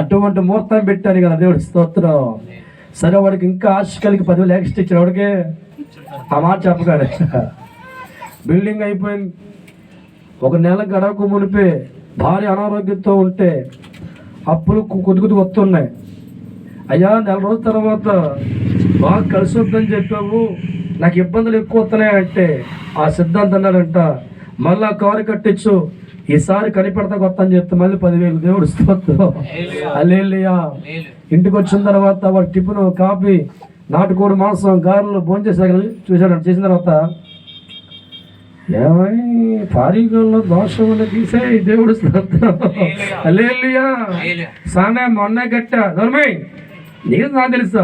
అటువంటి ముహూర్తం పెట్టారు కదా, దేవుడి స్తోత్రం. సరే వాడికి ఇంకా ఆశ కలిగి 10,000 ఎక్స్ట్రా ఇచ్చారు. వాడికి ఆ మాట చెప్పగానే బిల్డింగ్ అయిపోయింది. 1 నెల గడవకు మునిపే భార్య అనారోగ్యంతో ఉంటే అప్పులు కొద్ది వస్తున్నాయి. అయ్యా 4 రోజుల తర్వాత బాగా కలిసి వద్దని చెప్పావు, నాకు ఇబ్బందులు ఎక్కువ వస్తున్నాయంటే ఆ సిద్ధాంతం అన్నాడంట, మళ్ళా కారు కట్టించు, ఈసారి కనిపెడతా కొత్త అని చెప్తే మళ్ళీ 10,000. దేవుడు స్తోత్రం. హల్లెలూయా. ఇంటికి వచ్చిన తర్వాత వాడు టిఫిన్, కాఫీ, నాటుకోడి మాంసం, గారెలు భోంచేసాక చూశాడు. చేసిన తర్వాత ఏమై పారీగల్లో దోషం తీసే దేవుడు స్తోత్రం. హల్లెలూయా. సానే మొన్న గట్టా నర్మై నీకు నాకు తెలుసా,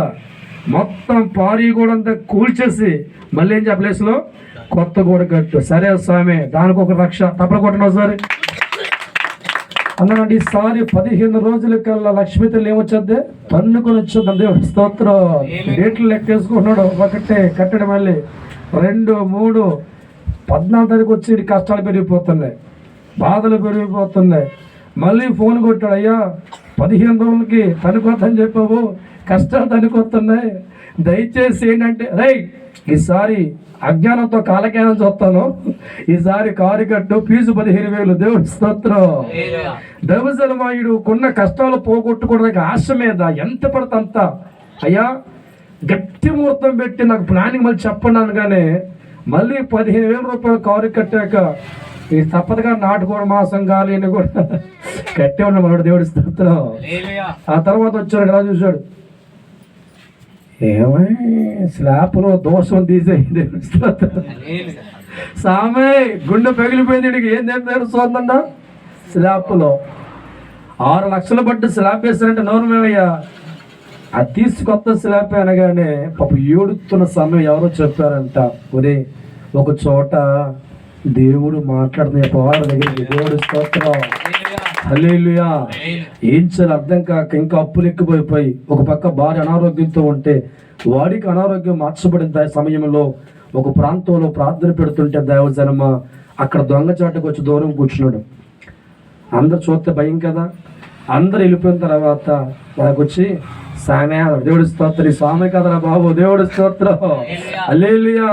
మొత్తం పారీ కూడా అంతా కూల్చేసి మళ్ళీ ఏం ప్లేస్లో కొత్త గోడ కట్టు. సరే స్వామి, దానికి 1 లక్ష తప్పలు కొట్టను ఒకసారి అన్నానండి. ఈసారి 15 రోజుల కల్లా లక్ష్మీ తల్లి ఏమొచ్చేద్ది, తన్నుకొని వచ్చేద్దాం. దేవుడు స్తోత్రం. డేట్లు లెక్కేసుకుంటున్నాడు. ఒకటే కట్టడం, మళ్ళీ 2, 3, 14 తారీఖు వచ్చి కష్టాలు పెరిగిపోతున్నాయి, బాధలు పెరిగిపోతున్నాయి. మళ్ళీ ఫోన్ కొట్టాడు, అయ్యా 15 రోజులకి తనుకొద్దని చెప్పావు, కష్టాలు తనుకొస్తున్నాయి, దయచేసి ఏంటంటే రైట్ ఈసారి అజ్ఞానంతో కాలజ్ఞానం చూస్తాను, ఈసారి కారు కట్టు, ఫీజు 15,000. దేవుడి స్తోత్రం. దైవజనమాయుడు కొన్న కష్టాలు పోగొట్టుకోవడానికి ఆశ మీద ఎంత పడితే అంత, అయ్యా గట్టి ముహూర్తం పెట్టి నాకు ప్లానింగ్ మళ్ళీ చెప్పండి అనగానే మళ్ళీ 15,000 రూపాయలు కారు కట్టాక ఈ తప్పదుగా నాటుకోవడం మాసం గాలి అని కూడా కట్టే ఉన్నాడు మనోడు. దేవుడి స్తోత్రం. ఆ తర్వాత వచ్చాడు, ఎలా చూశాడు, ఏమై స్లాప్లో దోషం తీసేది. దేవుడి స్తోత్రం. సామే గుండె పగిలిపోయింది. ఏం తెలుస్తుందంట, స్లాప్లో 6 లక్షలు పట్టి స్లాబ్ వేస్తారంటే నోరమేమయ్యా, అది తీసి కొత్త స్లాబ్ అనగానే పాప ఏడుతున్న సమయం ఎవరో చెప్పారంట, ఒరే ఒక చోట దేవుడు మాట్లాడుతున్న పోవాల దగ్గరికి. దేవుడు స్తోత్రం. హల్లెలూయా. ఏం చేయాలి అర్థం కాక ఇంకా అప్పులు ఎక్కువైపోయి, ఒక పక్క భార్య అనారోగ్యంతో ఉంటే వాడికి అనారోగ్యం మార్చబడిన సమయంలో ఒక ప్రాంతంలో ప్రార్థన పెడుతుంటే దైవజనమ అక్కడ దొంగచాటుకు వచ్చి దూరం కూర్చున్నాడు. అందరు చూస్తే భయం కదా. అందరు వెళ్ళిపోయిన తర్వాత వాళ్ళకి వచ్చి, సామే దేవుడి స్తోత్రం, సామే కదరా బాబు, దేవుడి స్తోత్రం. హల్లెలూయా.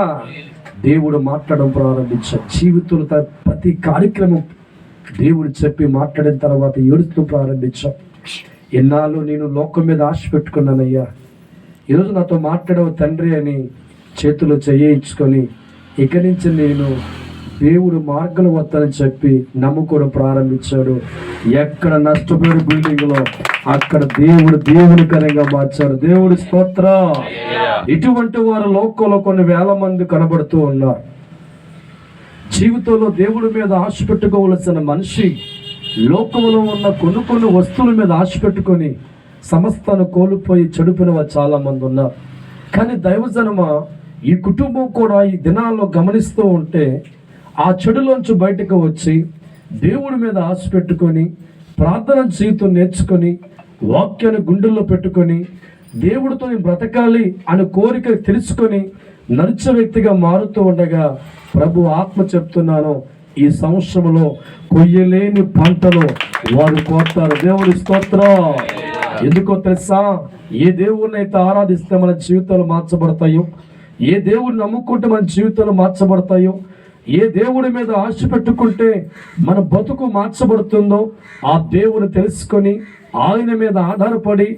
దేవుడు మాట్లాడడం ప్రారంభించాడు. జీవితంలో ప్రతి కార్యక్రమం దేవుడు చెప్పి మాట్లాడిన తర్వాత ఏడుస్తూ ప్రారంభించాం. ఎన్నాళ్ళు నేను లోకం మీద ఆశ పెట్టుకున్నానయ్యా, ఈరోజు నాతో మాట్లాడవు తండ్రి అని చేతులు చేయించుకొని ఇక నుంచి నేను దేవుడు మార్గంలో వస్తానని చెప్పి నమ్ముకోవడం ప్రారంభించాడు. ఎక్కడ నష్టపోయిన బిల్డింగ్లో అక్కడ దేవుడు దేవునికరంగా మార్చాడు. దేవుడి స్తోత్రం. ఇటువంటి వారు లోకంలో కొన్ని వేల మంది కనబడుతూ ఉన్నారు. జీవితంలో దేవుడి మీద ఆశ పెట్టుకోవలసిన మనిషి లోకంలో ఉన్న కొన్ని వస్తువుల మీద ఆశ పెట్టుకొని సమస్తాను కోల్పోయి చెడిపోయిన వారు చాలా మంది ఉన్నారు. కానీ దైవజనమ ఈ కుటుంబం కూడా ఈ దినాల్లో గమనిస్తూ ఉంటే ఆ చెడులోంచి బయటకు వచ్చి దేవుడి మీద ఆశ పెట్టుకొని ప్రార్థన జీవితం నేర్చుకొని వాక్యాన్ని గుండెల్లో పెట్టుకొని దేవుడితో బ్రతకాలి అని కోరిక తెలుసుకొని నడిచే వ్యక్తిగా మారుతూ ఉండగా ప్రభు ఆత్మ చెప్తున్నాను, ఈ సంవత్సరంలో కొయ్యలేని పంటలు వారు కోరుతారు. దేవుడి స్తోత్రం. ఎందుకో తెలుసా, ఏ దేవుడిని అయితే ఆరాధిస్తే మన జీవితాలు మార్చబడతాయో, ఏ దేవుడిని నమ్ముకుంటే మన జీవితాలు మార్చబడతాయో, ఏ దేవుడి మీద ఆశ పెట్టుకుంటే మన బతుకు మార్చబడుతుందో ఆ దేవుని తెలుసుకొని ఆయన మీద ఆధారపడి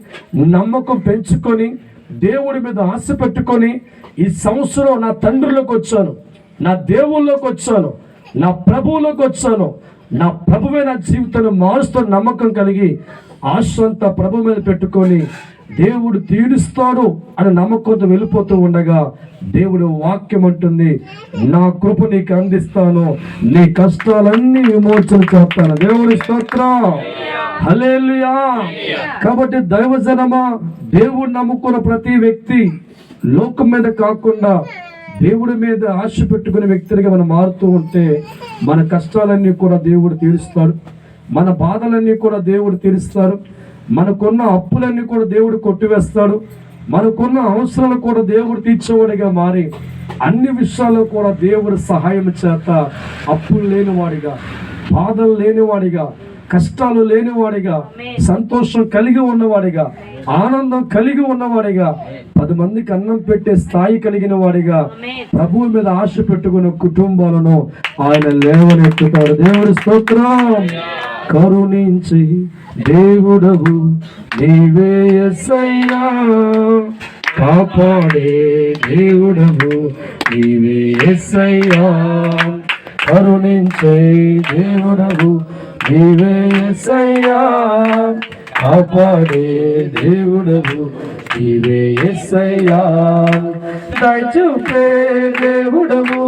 నమ్మకం పెంచుకొని దేవుడి మీద ఆశ పెట్టుకొని ఈ సంవత్సరం నా తండ్రిలోకి వచ్చాను, నా దేవుళ్ళలోకి వచ్చాను, నా ప్రభువులోకి వచ్చాను, నా ప్రభువే నా జీవితాన్ని మారుస్తున్న నమ్మకం కలిగి ఆశ అంతా ప్రభు మీద పెట్టుకొని దేవుడు తీరుస్తాడు అని నమ్మకంతో వెళ్ళిపోతూ ఉండగా దేవుడు వాక్యం అంటుంది, నా కృప నీకు అందిస్తాను, నీ కష్టాలన్నీ విమోచన చేస్తాను. దేవుడి స్తోత్రం, హల్లెలూయా. కాబట్టి దైవజనమా, దేవుడు నమ్ముకున్న ప్రతి వ్యక్తి లోకం మీద కాకుండా దేవుడి మీద ఆశ పెట్టుకునే వ్యక్తులుగా మనం మారుతూ ఉంటే మన కష్టాలన్నీ కూడా దేవుడు తీరుస్తాడు, మన బాధలన్నీ కూడా దేవుడు తీరుస్తాడు, మనకున్న అప్పులన్నీ కూడా దేవుడు కొట్టివేస్తాడు, మనకున్న అవసరాలు కూడా దేవుడు తీర్చేవాడిగా మారి అన్ని విషయాల్లో కూడా దేవుడు సహాయం చేత అప్పులు లేనివాడిగా, బాధలు లేనివాడిగా, కష్టాలు లేనివాడిగా, సంతోషం కలిగి ఉన్నవాడిగా, ఆనందం కలిగి ఉన్నవాడిగా, 10 మందికి అన్నం పెట్టే స్థాయి కలిగిన వాడిగా ప్రభువు మీద ఆశ పెట్టుకున్న కుటుంబాలను ఆయన లేవనెత్తుతాడు. దేవుడి స్తోత్రం. కరుణించి దేవుడవు నీవే యేసయ్యా, కాపాడే దేవుడవు నీవే యేసయ్యా, కరుణించే దేవుడవు నీవే యేసయ్యా, కాపాడే దేవుడవు నీవే యేసయ్యా, దయచూపే దేవుడవు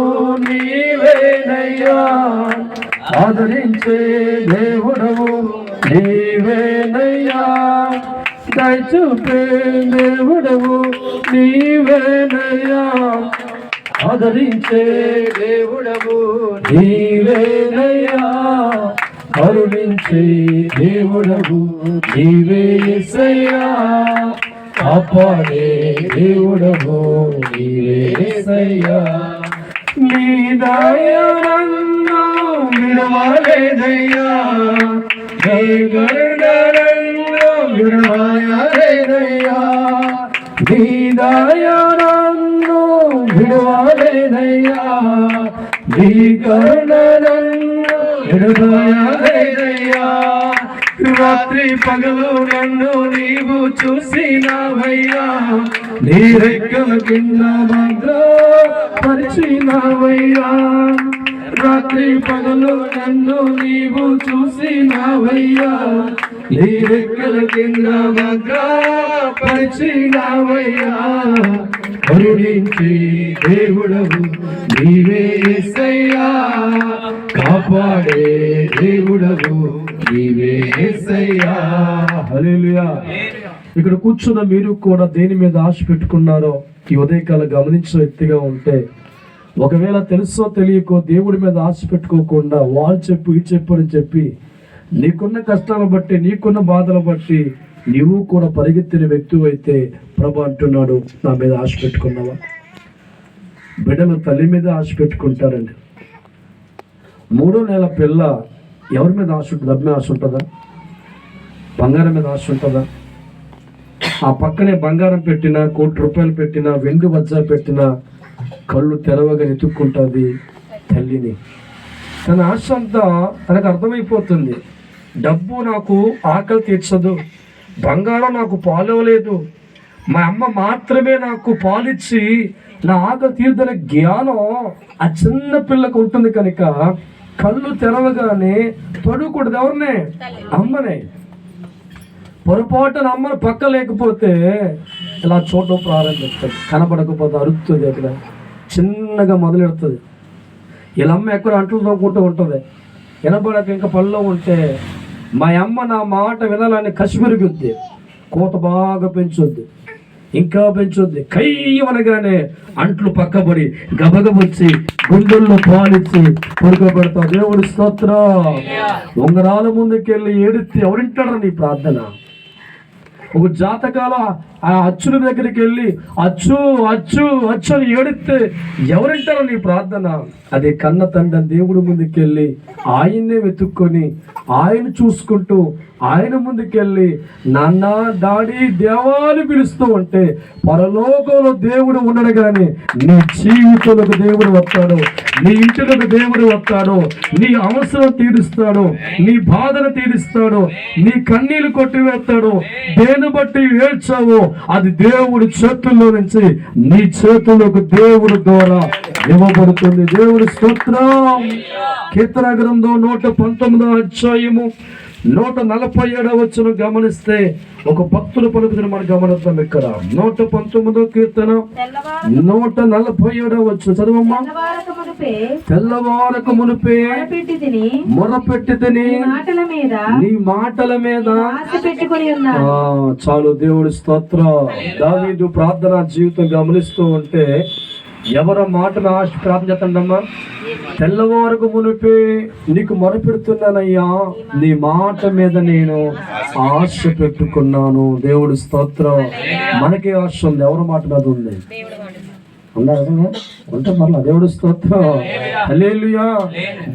నీవేనయ్యా, ఆదరించే దేవుడవు నీవేనయ్యా, దయచూపే దేవుడవు నీవేనయ్యా, ఆదరించే దేవుడవు నీవేనయ్యా, కరుణించే దేవుడవు నీవే యేసయ్యా, కాపాడే దేవుడవు నీవే యేసయ్యా, నీ దయ నన్ను విడవలేదయ్యా, నీ కరుణ నన్ను విడవలేదయ్యా, నీ దయ నన్ను విడవలేదయ్యా, నీ కరుణ నన్ను విడవలేదయ్యా, రాత్రి పగలు నన్ను నీవు చూసినావయ్యా, నీ రెక్కల కింద భద్రపరిచినావయ్యా, రాత్రి పగలు నన్ను నీవు చూసినావయ్యా, నీ రెక్కల కింద భద్రపరిచినావయ్యా, కరుణించి దేవుడవు నీవే యేసయ్యా, కాపాడే దేవుడవు నీవే యేసయ్యా. హల్లెలూయా. ఇక్కడ కూర్చున్న మీరు కూడా దేని మీద ఆశ పెట్టుకున్నారో ఈ ఉదయకాలం గమనించిన వ్యక్తిగా ఉంటే, ఒకవేళ తెలుసో తెలియకో దేవుడి మీద ఆశ పెట్టుకోకుండా వాళ్ళు చెప్పు ఈ చెప్పు అని చెప్పి నీకున్న కష్టాలను బట్టి, నీకున్న బాధలు బట్టి నీవు కూడా పరిగెత్తిన వ్యక్తి అయితే ప్రభు అంటున్నాడు, నా మీద ఆశ పెట్టుకున్నావా? బిడ్డలు తల్లి మీద ఆశ పెట్టుకుంటారండి. 3వ నెల పిల్ల ఎవరి మీద ఆశ ఉంటుంది? డబ్బు మీద ఆశ ఉంటుందా? బంగారం మీద ఆశ ఉంటుందా? ఆ పక్కనే బంగారం పెట్టినా, 1 కోటి రూపాయలు పెట్టినా, వెండి వజ్ర పెట్టినా కళ్ళు తెరవగా ఎత్తుక్కుంటుంది తల్లిని. తన ఆశ అంతా తనకు అర్థమైపోతుంది, డబ్బు నాకు ఆకలి తీర్చదు, బంగారం నాకు పాలవలేదు, మా అమ్మ మాత్రమే నాకు పాలిచ్చి నా ఆకలి తీర్దనే జ్ఞానం ఆ చిన్న పిల్లకు ఉంటుంది కనుక కళ్ళు తెరవగానే పడుకూడదు ఎవరినే? అమ్మనే. పొరపాటున అమ్మను పక్క లేకపోతే ఇలా చూడడం ప్రారంభిస్తుంది, కనపడకపోతే అరుస్తుంది, అక్కడ చిన్నగా మొదలెడుతుంది. ఇలా అమ్మ ఎక్కడ అంట్లు తోకుంటూ ఉంటుంది, వినబడక ఇంకా పనిలో ఉంటే మా అమ్మ నా మాట వినాలని కసి పెరుగుద్ది, కోత బాగా పెంచుద్ది, ఇంకా పెంచుద్ది. కయ్యమనగానే అంట్లు పక్కబడి గబగబొచ్చి గుండెల్లో పాలిచ్చి పడుకోబెడతా. దేవుడి స్తోత్రం. ఉంగరాల ముందుకెళ్ళి ఏడితే ఎవరింటాడు నీ ప్రార్థన? ఒక జాతకాల ఆ అచ్చుల దగ్గరికి వెళ్ళి అచ్చు అచ్చు అచ్చు అని ఏడితే ఎవరింటారో నీ ప్రార్థన? అదే కన్న తండ్రి దేవుడి ముందుకెళ్ళి ఆయన్నే వెతుక్కొని ఆయన చూసుకుంటూ ఆయన ముందుకెళ్ళి నాన్న డాడీ దేవాన్ని పిలుస్తూ ఉంటే పరలోకంలో దేవుడు ఉండడు కానీ నీ జీవితంలోకి దేవుడు వస్తాడు, నీ ఇంటిలోకి దేవుడు వస్తాడు, నీ అవసరం తీరుస్తాడు, నీ బాధను తీరుస్తాడు, నీ కన్నీళ్లు కొట్టివేస్తాడు. దేని బట్టి ఏడ్చావో అది దేవుడి చేతుల్లో నుంచి నీ చేతుల్లోకి దేవుడి ద్వారా ఇవ్వబడుతుంది. దేవుడి స్తోత్రం. కీర్తన గ్రంథం 119వ అధ్యాయము 147వ వచనం గమనిస్తే ఒక భక్తుడు పలుకుతున్న మనం గమనిద్దాం. ఇక్కడ 119వ కీర్తన 147వ వచనం చదవమ్మా. తెల్లవారక మునిపే మొరపెట్టి తిని నీ మాటల మీద చాలు. దేవుడి స్తోత్రం. దావీదు ప్రార్థనా జీవితం గమనిస్తూ ఉంటే ఎవరో మాటను ఆశ ప్రార్థన చేస్తుండమ్మా. తెల్లవారకు మునిపే నీకు మొరపెడుతున్నానయ్యా, నీ మాట మీద నేను ఆశ పెట్టుకున్నాను. దేవుడి స్తోత్రం. మనకే ఆశ ఉంది, ఎవరి మాట మీద ఉంది? ఉంటే మరలా దేవుడి స్తోత్రం. హల్లెలూయా.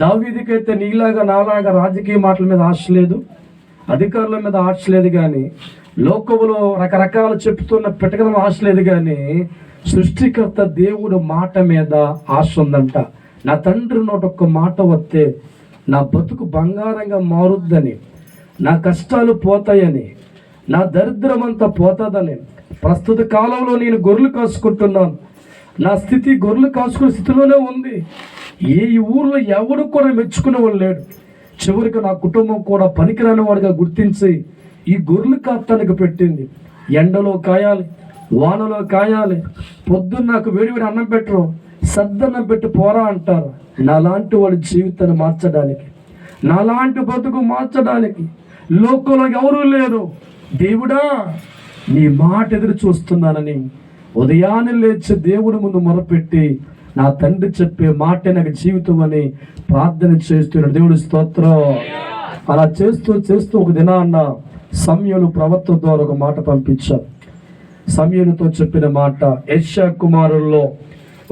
దావీదుకైతే నీలాగా నాలాగా రాజకీయ మాటల మీద ఆశ లేదు, అధికారుల మీద ఆశ లేదు, కానీ లోకంలో రకరకాలు చెప్తున్న పెట్టగల ఆశ లేదు, కానీ సృష్టికర్త దేవుడు మాట మీద ఆశ ఉందంట. నా తండ్రి నోట ఒక్క మాట వస్తే నా బతుకు బంగారంగా మారుద్దని, నా కష్టాలు పోతాయని, నా దరిద్రం అంతా పోతుందని. ప్రస్తుత కాలంలో నేను గొర్రెలు కాసుకుంటున్నాను, నా స్థితి గొర్రెలు కాసుకునే స్థితిలోనే ఉంది. ఈ ఊర్లో ఎవడు కూడా మెచ్చుకునేవాడు లేడు. చివరికి నా కుటుంబం కూడా పనికిరాని వాడిగా గుర్తించి ఈ గొర్రెలు కాస్తానికి పెట్టింది. ఎండలో కాయాలి, వానలో కాయాలి, పొద్దున్న నాకు వేడివేడి అన్నం పెట్టరు, సద్దన్నం పెట్టి పోరా అంటారు. నాలాంటి వాడి జీవితాన్ని మార్చడానికి, నాలాంటి బతుకు మార్చడానికి లోకంలో ఎవరూ లేరు. దేవుడా, నీ మాట ఎదురు చూస్తున్నానని ఉదయాన్నే లేచి దేవుడి ముందు మొరపెట్టి నా తండ్రి చెప్పే మాటే నాకు జీవితం అని ప్రార్థన చేస్తున్నాడు. దేవుడి స్తోత్రం. అలా చేస్తూ చేస్తూ ఒక దినాన్న సమూయేలు ప్రవక్త ద్వారా ఒక మాట పంపించారు. సమూయేలుతో చెప్పిన మాట, యెషయా కుమారుల్లో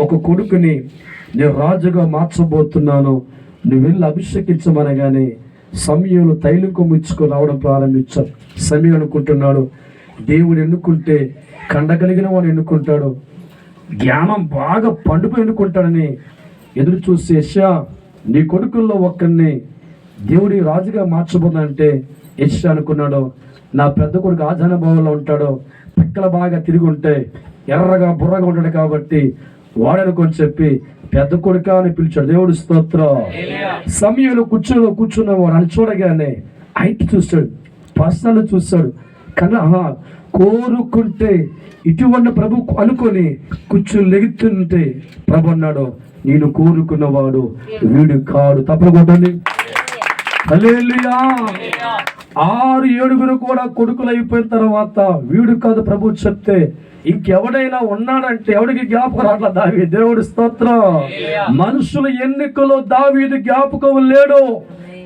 ఒక కొడుకుని నేను రాజుగా మార్చబోతున్నాను, నువ్వు వెళ్ళి అభిషేకించమనగానే సమూయేలు తైలం కొమ్మించుకొని రావడం ప్రారంభించాడు. సమూయేలు అనుకుంటున్నాడు, దేవుడు ఎన్నుకుంటే కండ కలిగిన వాడు ఎన్నుకుంటాడు, జ్ఞానం బాగా పండుపై ఎన్నుకుంటాడని ఎదురు చూసి, యెషయా నీ కొడుకుల్లో ఒక్కరిని దేవుడి రాజుగా మార్చబోతుందంటే యెషయా అనుకున్నాడు, నా పెద్ద కొడుకు ఆజానుభావంలో ఉంటాడు, పిక్కల బాగా తిరిగి ఉంటే ఎర్రగా బుర్రగా ఉంటాడు కాబట్టి వాడనుకొని చెప్పి పెద్ద కొడుక అని పిలిచాడు. దేవుడి స్తోత్రం. సమూయేలు కూర్చున్నవాడు అని చూడగానే హైట్ చూస్తాడు, పర్సనల్ చూస్తాడు, కన్నా కోరుకుంటే ఇటువంటి ప్రభు అనుకొని కూర్చుని లెగుతుంటే ప్రభు అన్నాడు, నేను కోరుకున్నవాడు వీడు కాడు. తప్పకుండా హల్లెలూయా. 6-7 కూడా కొడుకులు అయిపోయిన తర్వాత వీడు కాదు ప్రభు చెప్తే ఇంకెవడైనా ఉన్నాడంటే ఎవడికి జ్ఞాపకం రాట్లా దావీదు. దేవుడి స్తోత్రం. మనుషుల ఎన్నికలో దావీదు జ్ఞాపకం లేడు,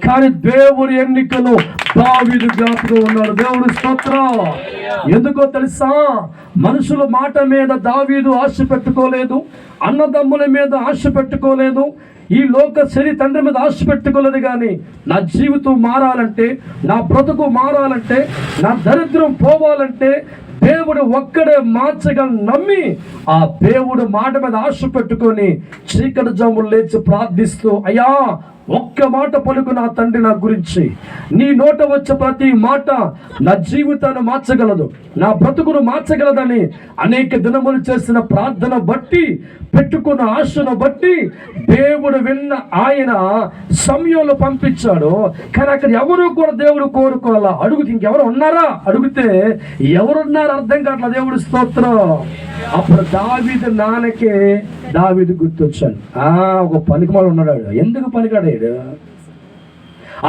కానీ దేవుడి ఎన్నికలో దావీదు జ్ఞాపకం ఉన్నాడు. దేవుడి స్తోత్రం. ఎందుకో తెలుసా? మనుషుల మాట మీద దావీదు ఆశ పెట్టుకోలేదు, అన్నదమ్ముల మీద ఆశ పెట్టుకోలేదు, ఈ లోక శని తండ్రి మీద ఆశ పెట్టుకోలేదు. కానీ నా జీవితం మారాలంటే, నా బ్రతుకు మారాలంటే, నా దరిద్రం పోవాలంటే దేవుడు ఒక్కడే మార్చగలను నమ్మి ఆ దేవుడు మాట మీద ఆశ పెట్టుకొని చీకటి జాములు లేచి ప్రార్థిస్తూ, అయ్యా ఒక్క మాట పలుకు నా తండ్రి నా గురించి, నీ నోట వచ్చే ప్రతి మాట నా జీవితాన్ని మార్చగలదు, నా బ్రతుకును మార్చగలదని అనేక దినములు చేసిన ప్రార్థన బట్టి, పెట్టుకున్న ఆశను బట్టి దేవుడు విన్న ఆయన సమయంలో పంపించాడు. కానీ అక్కడ ఎవరు కూడా దేవుడు కోరుకోవాలా. అడుగుతే ఇంకెవరు ఉన్నారా అడిగితే ఎవరున్నారు అర్థం కావట్లేదు. దేవుడు స్తోత్రం. అప్పుడు దావీదు నాన్నకే దావీదు గుర్తొచ్చాడు. ఒక పనికిమాడు ఉన్నాడు. ఎందుకు పనికాడాడు?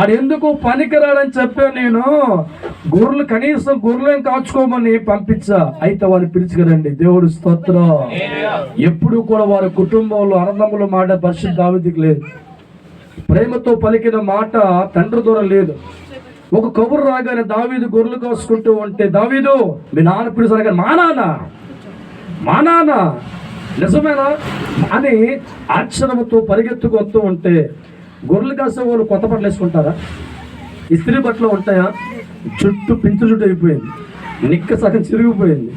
ఆడెందుకు పనికిరాడని చెప్పా నేను. గొర్రెలు కనీసం గొర్రెలేం కాచుకోమని పంపించా. అయితే వారిని పిలిచికరండి. దేవుడు స్తోత్రం. ఎప్పుడు కూడా వారి కుటుంబంలో అన్నదమ్ముల మాట పరిశుద్ధ దావీదుకి లేదు. ప్రేమతో పలికిన మాట తండ్రి ద్వారా లేదు. ఒక కబురు రాగానే దావీదు గొర్రెలు కాసుకుంటూ ఉంటే, దావీదు మీ నాన్న పిలిచారు, మా నాన్న నిజమేనా అని ఆశ్చర్యంతో పరిగెత్తుకు వస్తూ ఉంటే, గొర్రెలు కాసే వాళ్ళు కొత్త బట్టలు వేసుకుంటారా? ఇస్త్రీ బట్టలు ఉంటాయా? చుట్టూ పింఛు చుట్టూ అయిపోయింది, నిక్క సగం చిరిగిపోయింది,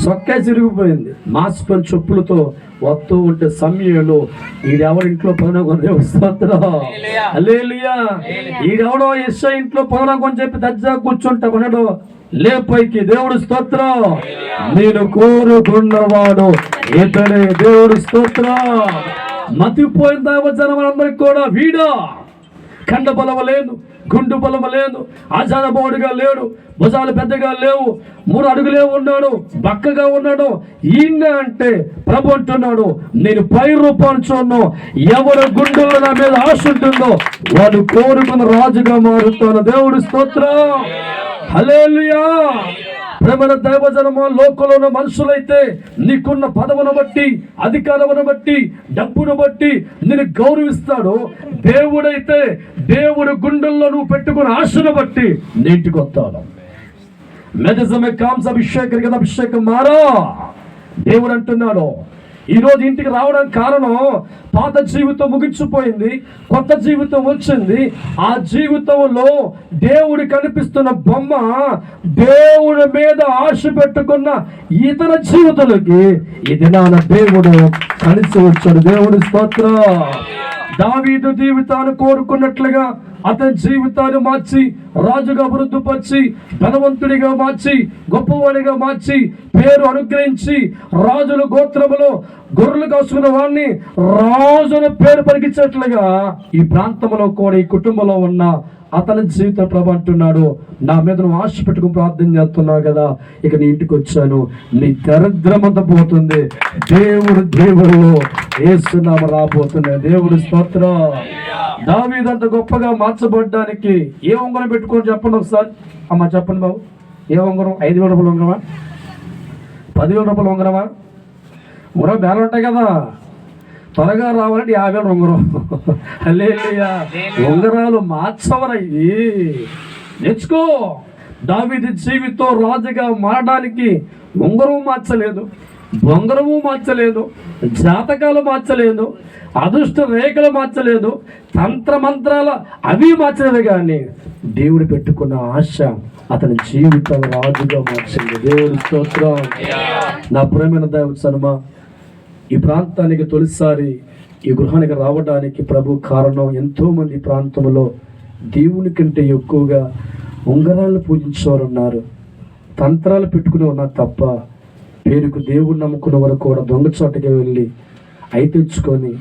సొక్కా చిరిగిపోయింది, మాసిపోయిన చెప్పులతో వస్తూ ఉంటే సమూయేలు ఈడెవడు ఇంట్లో పనులు కొని వస్తుందా? హల్లెలూయా. ఈడెవడో యెషయా ఇంట్లో పనులు కొని చెప్పి దజ్జా కూర్చుంటా కొనడు లేపైకి. దేవుడు స్తోత్రం. నేను కోరుకున్నవాడు ఇతడే. దేవుడు స్తోత్రం. మతిపోయిన దైవజనమందరికి కూడా వీడా కండ బలము లేదు, గుండు బలము లేదు, ఆజానబోడుగా లేడు, భుజాలు పెద్దగా లేవు, 3 అడుగులే ఉన్నాడు, బక్కగా ఉన్నాడు. ఈయన అంటే ప్రభు అంటున్నాడు, నేను పై రూపాన్ని చూడను, ఎవరు గుండెల్లో నా మీద ఆశ ఉంటుందో వాడు కోరుకున్న రాజుగా మారుతాను. దేవుడి స్తోత్రం, హల్లెలూయా. ప్రేమ దైవజనము, లోకంలో ఉన్న మనుషులైతే నీకున్న పదవును బట్టి, అధికారమును బట్టి, డబ్బును బట్టి నేను గౌరవిస్తాడు. దేవుడైతే దేవుడు గుండెల్లో నువ్వు పెట్టుకున్న ఆశను బట్టి నీటికి వస్తాడు. మెదజమే కాంస అభిషేకం కదా, అభిషేకం మారా. దేవుడు అంటున్నాడు, ఈరోజు ఇంటికి రావడానికి కారణం పాత జీవితం ముగించిపోయింది, కొత్త జీవితం వచ్చింది. ఆ జీవితంలో దేవుడు కనిపిస్తున్న బొమ్మ దేవుడి మీద ఆశ పెట్టుకున్న ఇతర జీవితాలకి ఈ దినాన దేవుడు కలిసి వచ్చాడు. దేవుడి స్తోత్రం. దావీదు జీవితాన్ని కోరుకున్నట్లుగా అతని జీవితాన్ని మార్చి రాజుగా వృద్ధిపరిచి, ధనవంతుడిగా మార్చి, గొప్పవాడిగా మార్చి, పేరు అనుగ్రహించి, రాజుల గోత్రములో గొర్రెలు కాసుకున్న వాడిని రాజుల పేరు పరిగించినట్లుగా ఈ ప్రాంతంలో కూడా, ఈ కుటుంబంలో ఉన్న అతని జీవితం ప్రభు అంటున్నాడు, నా మీద నువ్వు ఆశ పెట్టుకుని ప్రార్థన చేస్తున్నావు కదా, ఇక నీ ఇంటికి వచ్చాను, నీ దరిద్రమంతా పోతుంది, దేవుడిలో యేసునామ రాబోతున్నాయి. దేవుడి స్తోత్రం. దావీదంత గొప్పగా మార్చబడ్డానికి ఏ ఉంగరం పెట్టుకొని చెప్పండి ఒకసారి. అమ్మ చెప్పండి బాబు, ఏ ఉంగరం? 5,000 రూపాయల ఉంగరమా? 10,000 రూపాయల ఉంగరమా? ఉంగరం బేలు ఉంటాయి కదా, త్వరగా రావాలంటే 50,000 ఉంగరం. హల్లెలూయా. ఉంగరాలు మార్చవరయ్యి, నేర్చుకో. దావీదు జీవితం రాజుగా మారడానికి ఉంగరం మార్చలేదు, బొంగరము మార్చలేదు, జాతకాలు మార్చలేదు, అదృష్ట రేఖలు మార్చలేదు, తంత్రమంత్రాల అవి మార్చలేదు, కానీ దేవుడు పెట్టుకున్న ఆశ అతని జీవితం రాజుగా మార్చింది. దేవుడి స్తోత్రం. నా ప్రేమైన దైవజనమా, ఈ ప్రాంతానికి తొలిసారి ఈ గృహానికి రావడానికి ప్రభు కారణం, ఎంతో మంది ప్రాంతంలో దేవుని కంటే ఎక్కువగా ఉంగరాలు పూజించేవారు ఉన్నారు, తంత్రాలు పెట్టుకుని ఉన్నారు తప్ప పేరుకు దేవుడు నమ్ముకున్న వరకు కూడా దొంగచోటకి వెళ్ళి అయి తెచ్చుకొని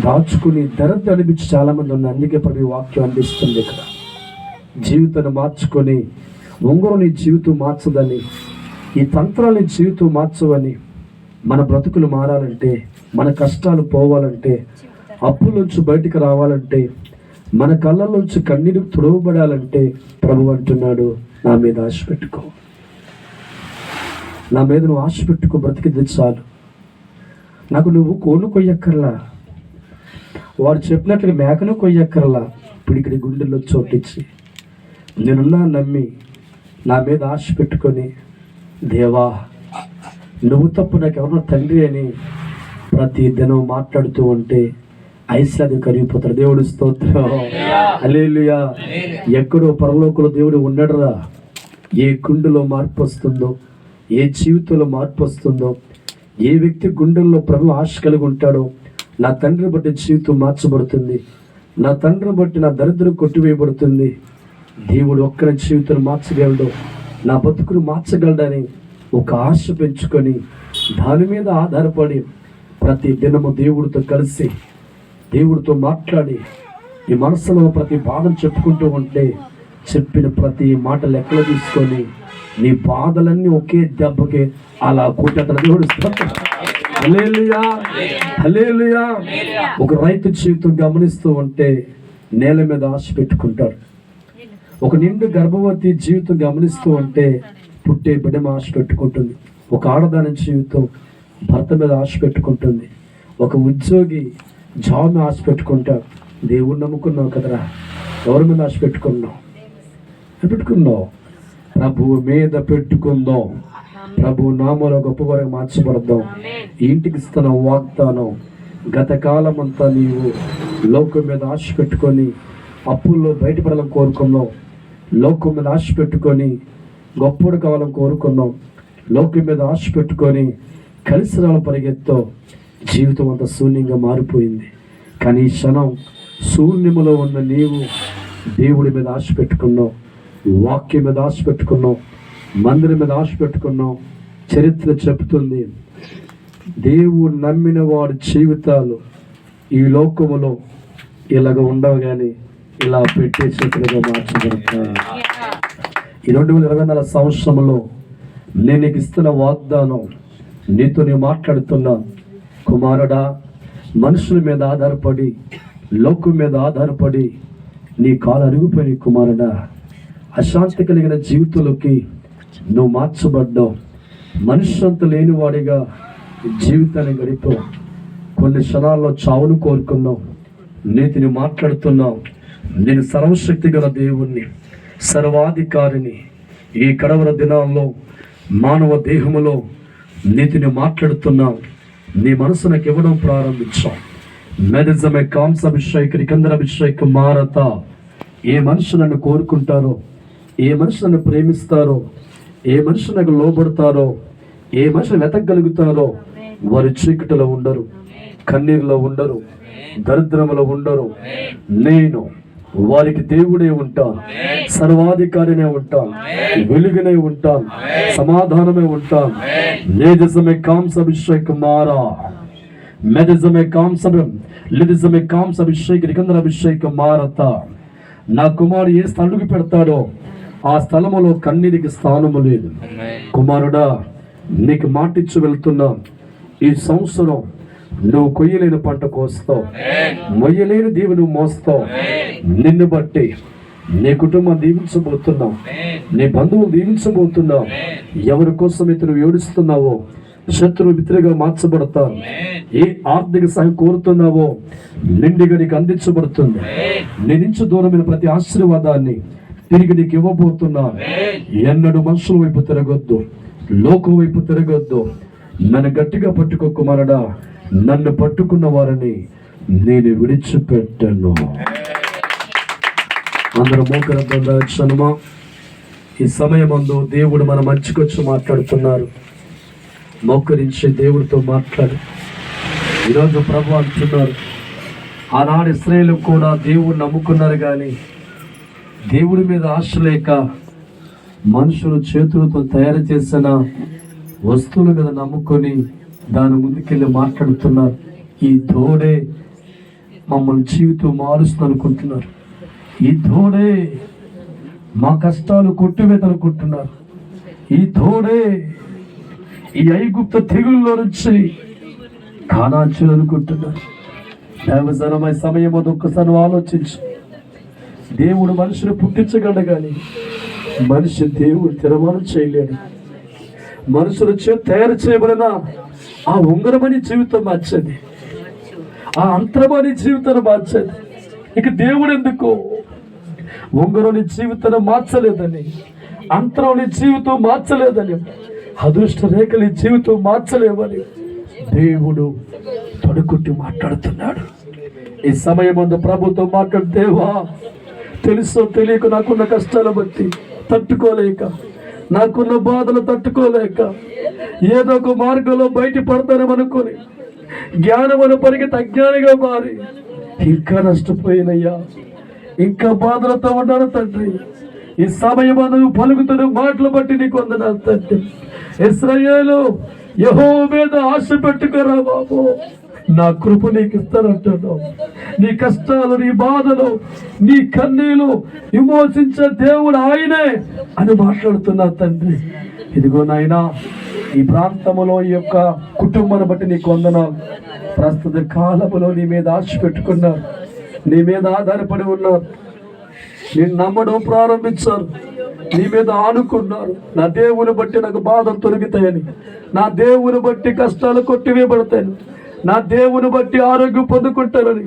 దాచుకుని దరిద్రం అనిపించి చాలామంది ఉన్నారు. అందుకే ప్రభు వాక్యం అందిస్తుంది ఇక్కడ, జీవితాన్ని మార్చుకొని, ఉంగరం నీ జీవితం మార్చదని, ఈ తంత్రాలు నీ జీవితం మార్చవని, మన బ్రతుకులు మారాలంటే, మన కష్టాలు పోవాలంటే, అప్పులోంచి బయటికి రావాలంటే, మన కళ్ళలోంచి కన్నీరు తుడవబడాలంటే ప్రభు అంటున్నాడు, నా మీద ఆశ పెట్టుకో, నా మీద నువ్వు ఆశ పెట్టుకో, బ్రతికిద్ది చాలు. నాకు నువ్వు కోళ్ళు కొయ్యక్కర్లా, వాడు చెప్పినట్లుగా మేకను కొయ్యక్కర్లా, పిడికిడి గుండెల్లో చోటిచ్చి నేనున్నా నమ్మి నా మీద ఆశ పెట్టుకొని, దేవా నువ్వు తప్పు నాకు ఎవరన్నా తండ్రి అని ప్రతి దినం మాట్లాడుతూ ఉంటే ఐశ్వర్యం కరిగిపోతాడు. దేవుడి స్తోత్రం, హల్లెలూయా. ఎక్కడో పరలోకంలో దేవుడు ఉండడురా. ఏ గుండెలో మార్పు వస్తుందో, ఏ జీవితంలో మార్పు వస్తుందో, ఏ వ్యక్తి గుండెల్లో ప్రభు ఆశ కలిగి ఉంటాడో, నా తండ్రిని బట్టి జీవితం మార్చబడుతుంది, నా తండ్రిని బట్టి నా దరిద్రం కొట్టివేయబడుతుంది. దేవుడు ఒక్కరి జీవితం మార్చగలడు, నా బతుకును మార్చగలడని ఒక ఆశ పెంచుకొని దాని మీద ఆధారపడి ప్రతి దినము దేవుడితో కలిసి, దేవుడితో మాట్లాడి, ఈ మనసులో ప్రతి బాధను చెప్పుకుంటూ ఉంటే చెప్పిన ప్రతి మాట లెక్కలు తీసుకొని నీ బాధలన్నీ ఒకే దెబ్బకి అలా కూటతను. దేవుడు హల్లెలూయా, హల్లెలూయా. ఒక రైతు జీవితం గమనిస్తూ ఉంటే నేల మీద ఆశ పెట్టుకుంటాడు. ఒక నిండు గర్భవతి జీవితం గమనిస్తూ ఉంటే పుట్టే బిడ్డ ఆశ పెట్టుకుంటుంది. ఒక ఆడదాని జీవితం భర్త మీద ఆశ పెట్టుకుంటుంది. ఒక ఉద్యోగి జాబ్ మీద ఆశ పెట్టుకుంటాడు. దేవుడు నమ్ముకున్నావు కదరా, ఎవరి మీద ఆశ పెట్టుకున్నావు? ప్రభువు మీద పెట్టుకుందాం. ప్రభు నామలో గొప్పవారిగా మార్చబడదాం. ఇంటికి ఇస్తున్న వాగ్దానం, గత కాలం అంతా నీవు లోకం మీద ఆశ పెట్టుకొని అప్పుల్లో బయటపడాలని కోరుకున్నావు, లోకం మీద ఆశ పెట్టుకొని గొప్పడు కావాలని కోరుకున్నాం, లోకం మీద ఆశ పెట్టుకొని కలిసి రావాలని పరిగెత్తావు. జీవితం అంతా శూన్యంగా మారిపోయింది. కానీ ఈ క్షణం శూన్యములో ఉన్న నీవు దేవుడి మీద ఆశ పెట్టుకున్నావు, వాక్యం మీద ఆశ పెట్టుకున్నావు, మందిరం మీద ఆశ పెట్టుకున్నావు. చరిత్ర చెప్తుంది, దేవుడు నమ్మిన వాడి జీవితాలు ఈ లోకములో ఇలాగ ఉండవు కానీ ఇలా పెట్టే చేతులుగా మార్చబడతాయి. ఈ 2024 సంవత్సరంలో నేను నీకు ఇస్తున్న వాగ్దానం, నీతో నేను మాట్లాడుతున్నా. కుమారుడా, మనుషుల మీద ఆధారపడి, లోకం మీద ఆధారపడి నీ కాలు అరిగిపోయిన కుమారుడా, అశాంతి కలిగిన జీవితంలోకి నువ్వు మార్చబడ్డావు. మనుష్యంత లేనివాడిగా జీవితాన్ని గడిపావు. కొన్ని క్షణాల్లో చావును కోరుకున్నావు. నీతిని మాట్లాడుతున్నావు. నేను సర్వశక్తి గల దేవుణ్ణి, సర్వాధికారిని. ఈ కడవర దినాల్లో మానవ దేహములో నీతిని మాట్లాడుతున్నావు. నీ మనసు నాకు ఇవ్వడం ప్రారంభించాం. మెదజమే కాంసాభిషేక కందరాభిషేక మారత. ఏ మనుషు నన్ను కోరుకుంటారో, ఏ మనుషు నన్ను ప్రేమిస్తారో, ఏ మనుషు నాకు లోబడతారో, ఏ మనుషులు వెతకగలుగుతారో వారి చీకటిలో ఉండరు, కన్నీరులో ఉండరు, దరిద్రములో ఉండరు. నేను వారికి దేవుడే ఉంటాను, సర్వాధికారినే ఉంటాను, వెలుగునే ఉంటాను, సమాధానమే ఉంటాను. లేజమే కాంసాభిషేక మారా, మెదజమే కాంసమే కాంసాభిషేక కందరాభిషేక మారత. నా కుమారుడు ఏ స్థలంకి పెడతాడో ఆ స్థలములో కన్నీరికి స్థానము లేదు. కుమారుడా, నీకు మాటిచ్చి వెళ్తున్నా. ఈ సంవత్సరం నువ్వు కొయ్యలేని పంట కోస్తావు, మొయ్యలేని దీవెను మోస్తావు. నిన్ను బట్టి నీ కుటుంబం దీవించబోతున్నావు, నీ బంధువులు దీవించబోతున్నావు. ఎవరి కోసం అయితే నువ్వు ఏడుస్తున్నావో శత్రువు మిత్రుగా మార్చబడతారు. ఏ ఆర్థిక సహాయం కోరుతున్నావో నిండిగా నీకు అందించబడుతుంది. నీ నుంచి దూరమైన ప్రతి ఆశీర్వాదాన్ని తిరిగి నీకు ఇవ్వబోతున్నా. ఎన్నడూ మనుషుల వైపు తిరగొద్దు, లోకం వైపు తిరగొద్దు. నన్ను గట్టిగా పట్టుకో కుమారుడా, నన్ను పట్టుకున్న వారిని నేను విడిచిపెట్టను. అందరూ మోకరమ్మా. ఈ సమయమందు దేవుడు మన మంచికొచ్చి మాట్లాడుతున్నారు. మోకరించి దేవుడితో మాట్లాడు. ఈరోజు ప్రభు అంటున్నారు, ఆనాడు ఇశ్రాయేలు కూడా దేవుడిని నమ్ముకున్నారు కానీ దేవుడి మీద ఆశ లేక మనుషులు చేతులతో తయారు చేసిన వస్తువుల మీద నమ్ముకొని దాని ముందుకెళ్ళి మాట్లాడుతున్నారు. ఈ ధోడే మమ్మల్ని జీవితం మారుస్తుంది అనుకుంటున్నారు. ఈ ధోడే మా కష్టాలు కొట్టివేదనుకుంటున్నారు. ఈ ధోడే ఈ ఐగుప్త తెగుల్లో నుంచి కానాచు అనుకుంటున్నారు. దైవజనమై సమయం ఒక్కసారి ఆలోచించు. దేవుడు మనిషిని పుట్టించగలడు కానీ మనిషి దేవుడు తీర్మానం చేయలేడు. మనుషుల చేతి తయారు చేయబడిన ఆ ఉంగరమని జీవితం మార్చండి, ఆ అంతరమని జీవితాన్ని మార్చండి. ఇక దేవుడు ఎందుకు ఉంగరుని జీవితాన్ని మార్చలేదని, అంతరంని జీవితం మార్చలేదని, అదృష్ట రేఖలి జీవితం మార్చలేమని దేవుడు తొడుకుట్టి మాట్లాడుతున్నాడు. ఈ సమయం ప్రభుతో మాట్లాడు. దేవా, తెలుసో తెలియక నాకున్న కష్టాల బట్టి తట్టుకోలేక, నాకున్న బాధలు తట్టుకోలేక ఏదో ఒక మార్గంలో బయట పడతానేమనుకొని జ్ఞానమని పరిగెత్తి అజ్ఞానిగా మారి ఇంకా నష్టపోయినయ్యా, ఇంకా బాధలతో ఉన్నాను తండ్రి. ఈ సమయం నువ్వు పలుకుతున్న మాటలు బట్టి నీకు వందనాలు తండ్రి. ఇశ్రాయేలు యెహోవా మీద ఆశ పెట్టుకోరా బాబు, నా కృప నీకు ఇస్తానంటున్నావు. నీ కష్టాలు, నీ బాధలు, నీ కన్నీలు విమోచించే దేవుడు ఆయనే అని మాట్లాడుతున్నా తండ్రి. ఇదిగో నాయనా, ఈ ప్రాంతంలో ఈ యొక్క కుటుంబాన్ని బట్టి నీకు వందనాలు. ప్రస్తుత కాలంలో నీ మీద ఆశ పెట్టుకున్నారు, నీ మీద ఆధారపడి ఉన్నారు, నేను నమ్మడం ప్రారంభించారు, నీ మీద ఆనుకున్నారు. నా దేవుని బట్టి నాకు బాధలు తొలగుతాయని, నా దేవుని బట్టి కష్టాలు కొట్టివేయబడతాయని, నా దేవుని బట్టి ఆరోగ్యం పొందుకుంటానని,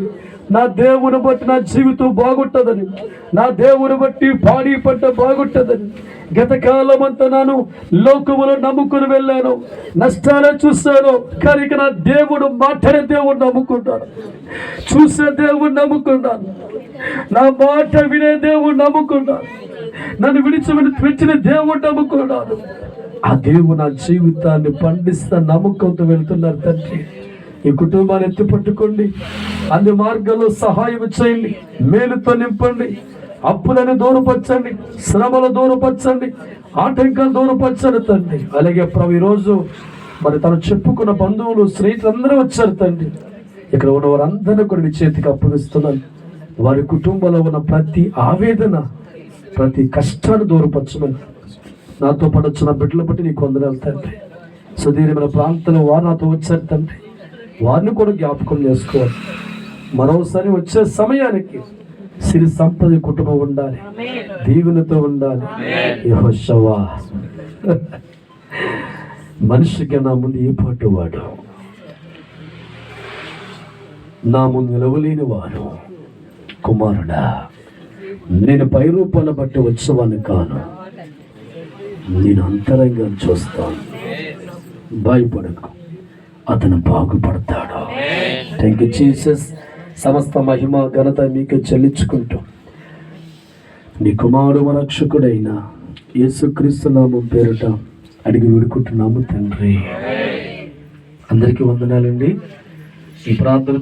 నా దేవుని బట్టి నా జీవితం బాగుంటుందని, నా దేవుని బట్టి పాడి పంట బాగుంటుందని. గతకాలం అంతా నేను లోకములో నమ్ముకుని వెళ్ళాను, నష్టాలే చూశాను. కానీ ఇక నా దేవుడు మాట్లాడే దేవుడు నమ్ముకుంటాను, చూసే దేవుడు నమ్ముకున్నాను, నా మాట వినే దేవుడు నమ్ముకున్నాను, నన్ను విడిచిన దేవుడు నమ్ముకున్నాను. ఆ దేవుడు నా జీవితాన్ని పండిస్తా నమ్మకంతో వెళ్తున్నారు తండ్రి. ఈ కుటుంబాన్ని ఎత్తి పట్టుకోండి, అన్ని మార్గాల్లో సహాయం చేయండి, మేలుతో నింపండి, అప్పులను దూరపరచండి, శ్రమలు దూరపరచండి, ఆటంకాలు దూరపరచండి తండ్రి. అలాగే ప్రభు ఈరోజు మరి తను చెప్పుకున్న బంధువులు స్నేహితులందరూ వచ్చారు తండ్రి. ఇక్కడ ఉన్న వారందరూ కూడా నీ చేతికి అప్పగిస్తున్నాను. వారి కుటుంబంలో ఉన్న ప్రతి ఆవేదన, ప్రతి కష్టాన్ని దూరపరచమని, నాతో పాటు వచ్చిన బిడ్డలు బట్టి నీకు వందనాలు తండ్రి. సుదీర్ఘమైన ప్రాంతంలో వారు నాతో వచ్చారు తండ్రి, వారిని కూడా జ్ఞాపకం చేసుకోవాలి. మరోసారి వచ్చే సమయానికి సిరి సంపద కుటుంబం ఉండాలి, దీవెనతో ఉండాలి. యెహోషువ మనిషికి నా ముందు ఏ పాటు వాడు, నా ముందు నిలవలేని వాడు. కుమారుడా, నేను పై రూపాన్ని బట్టి వచ్చేవాడిని కాను, నేను అంతరంగా చూస్తాను. భయపడకు, అతను బాగుపడతాడు. Thank you Jesus. సమస్త మహిమ ఘనత మీకే చెల్లించుకుంటూ నీ కుమారుడు రక్షకుడైన యేసుక్రీస్తు నామం పేరిట అడిగి వేడుకుంటున్నాము తండ్రి. అందరికీ వందనాలండి. ఈ ప్రార్థన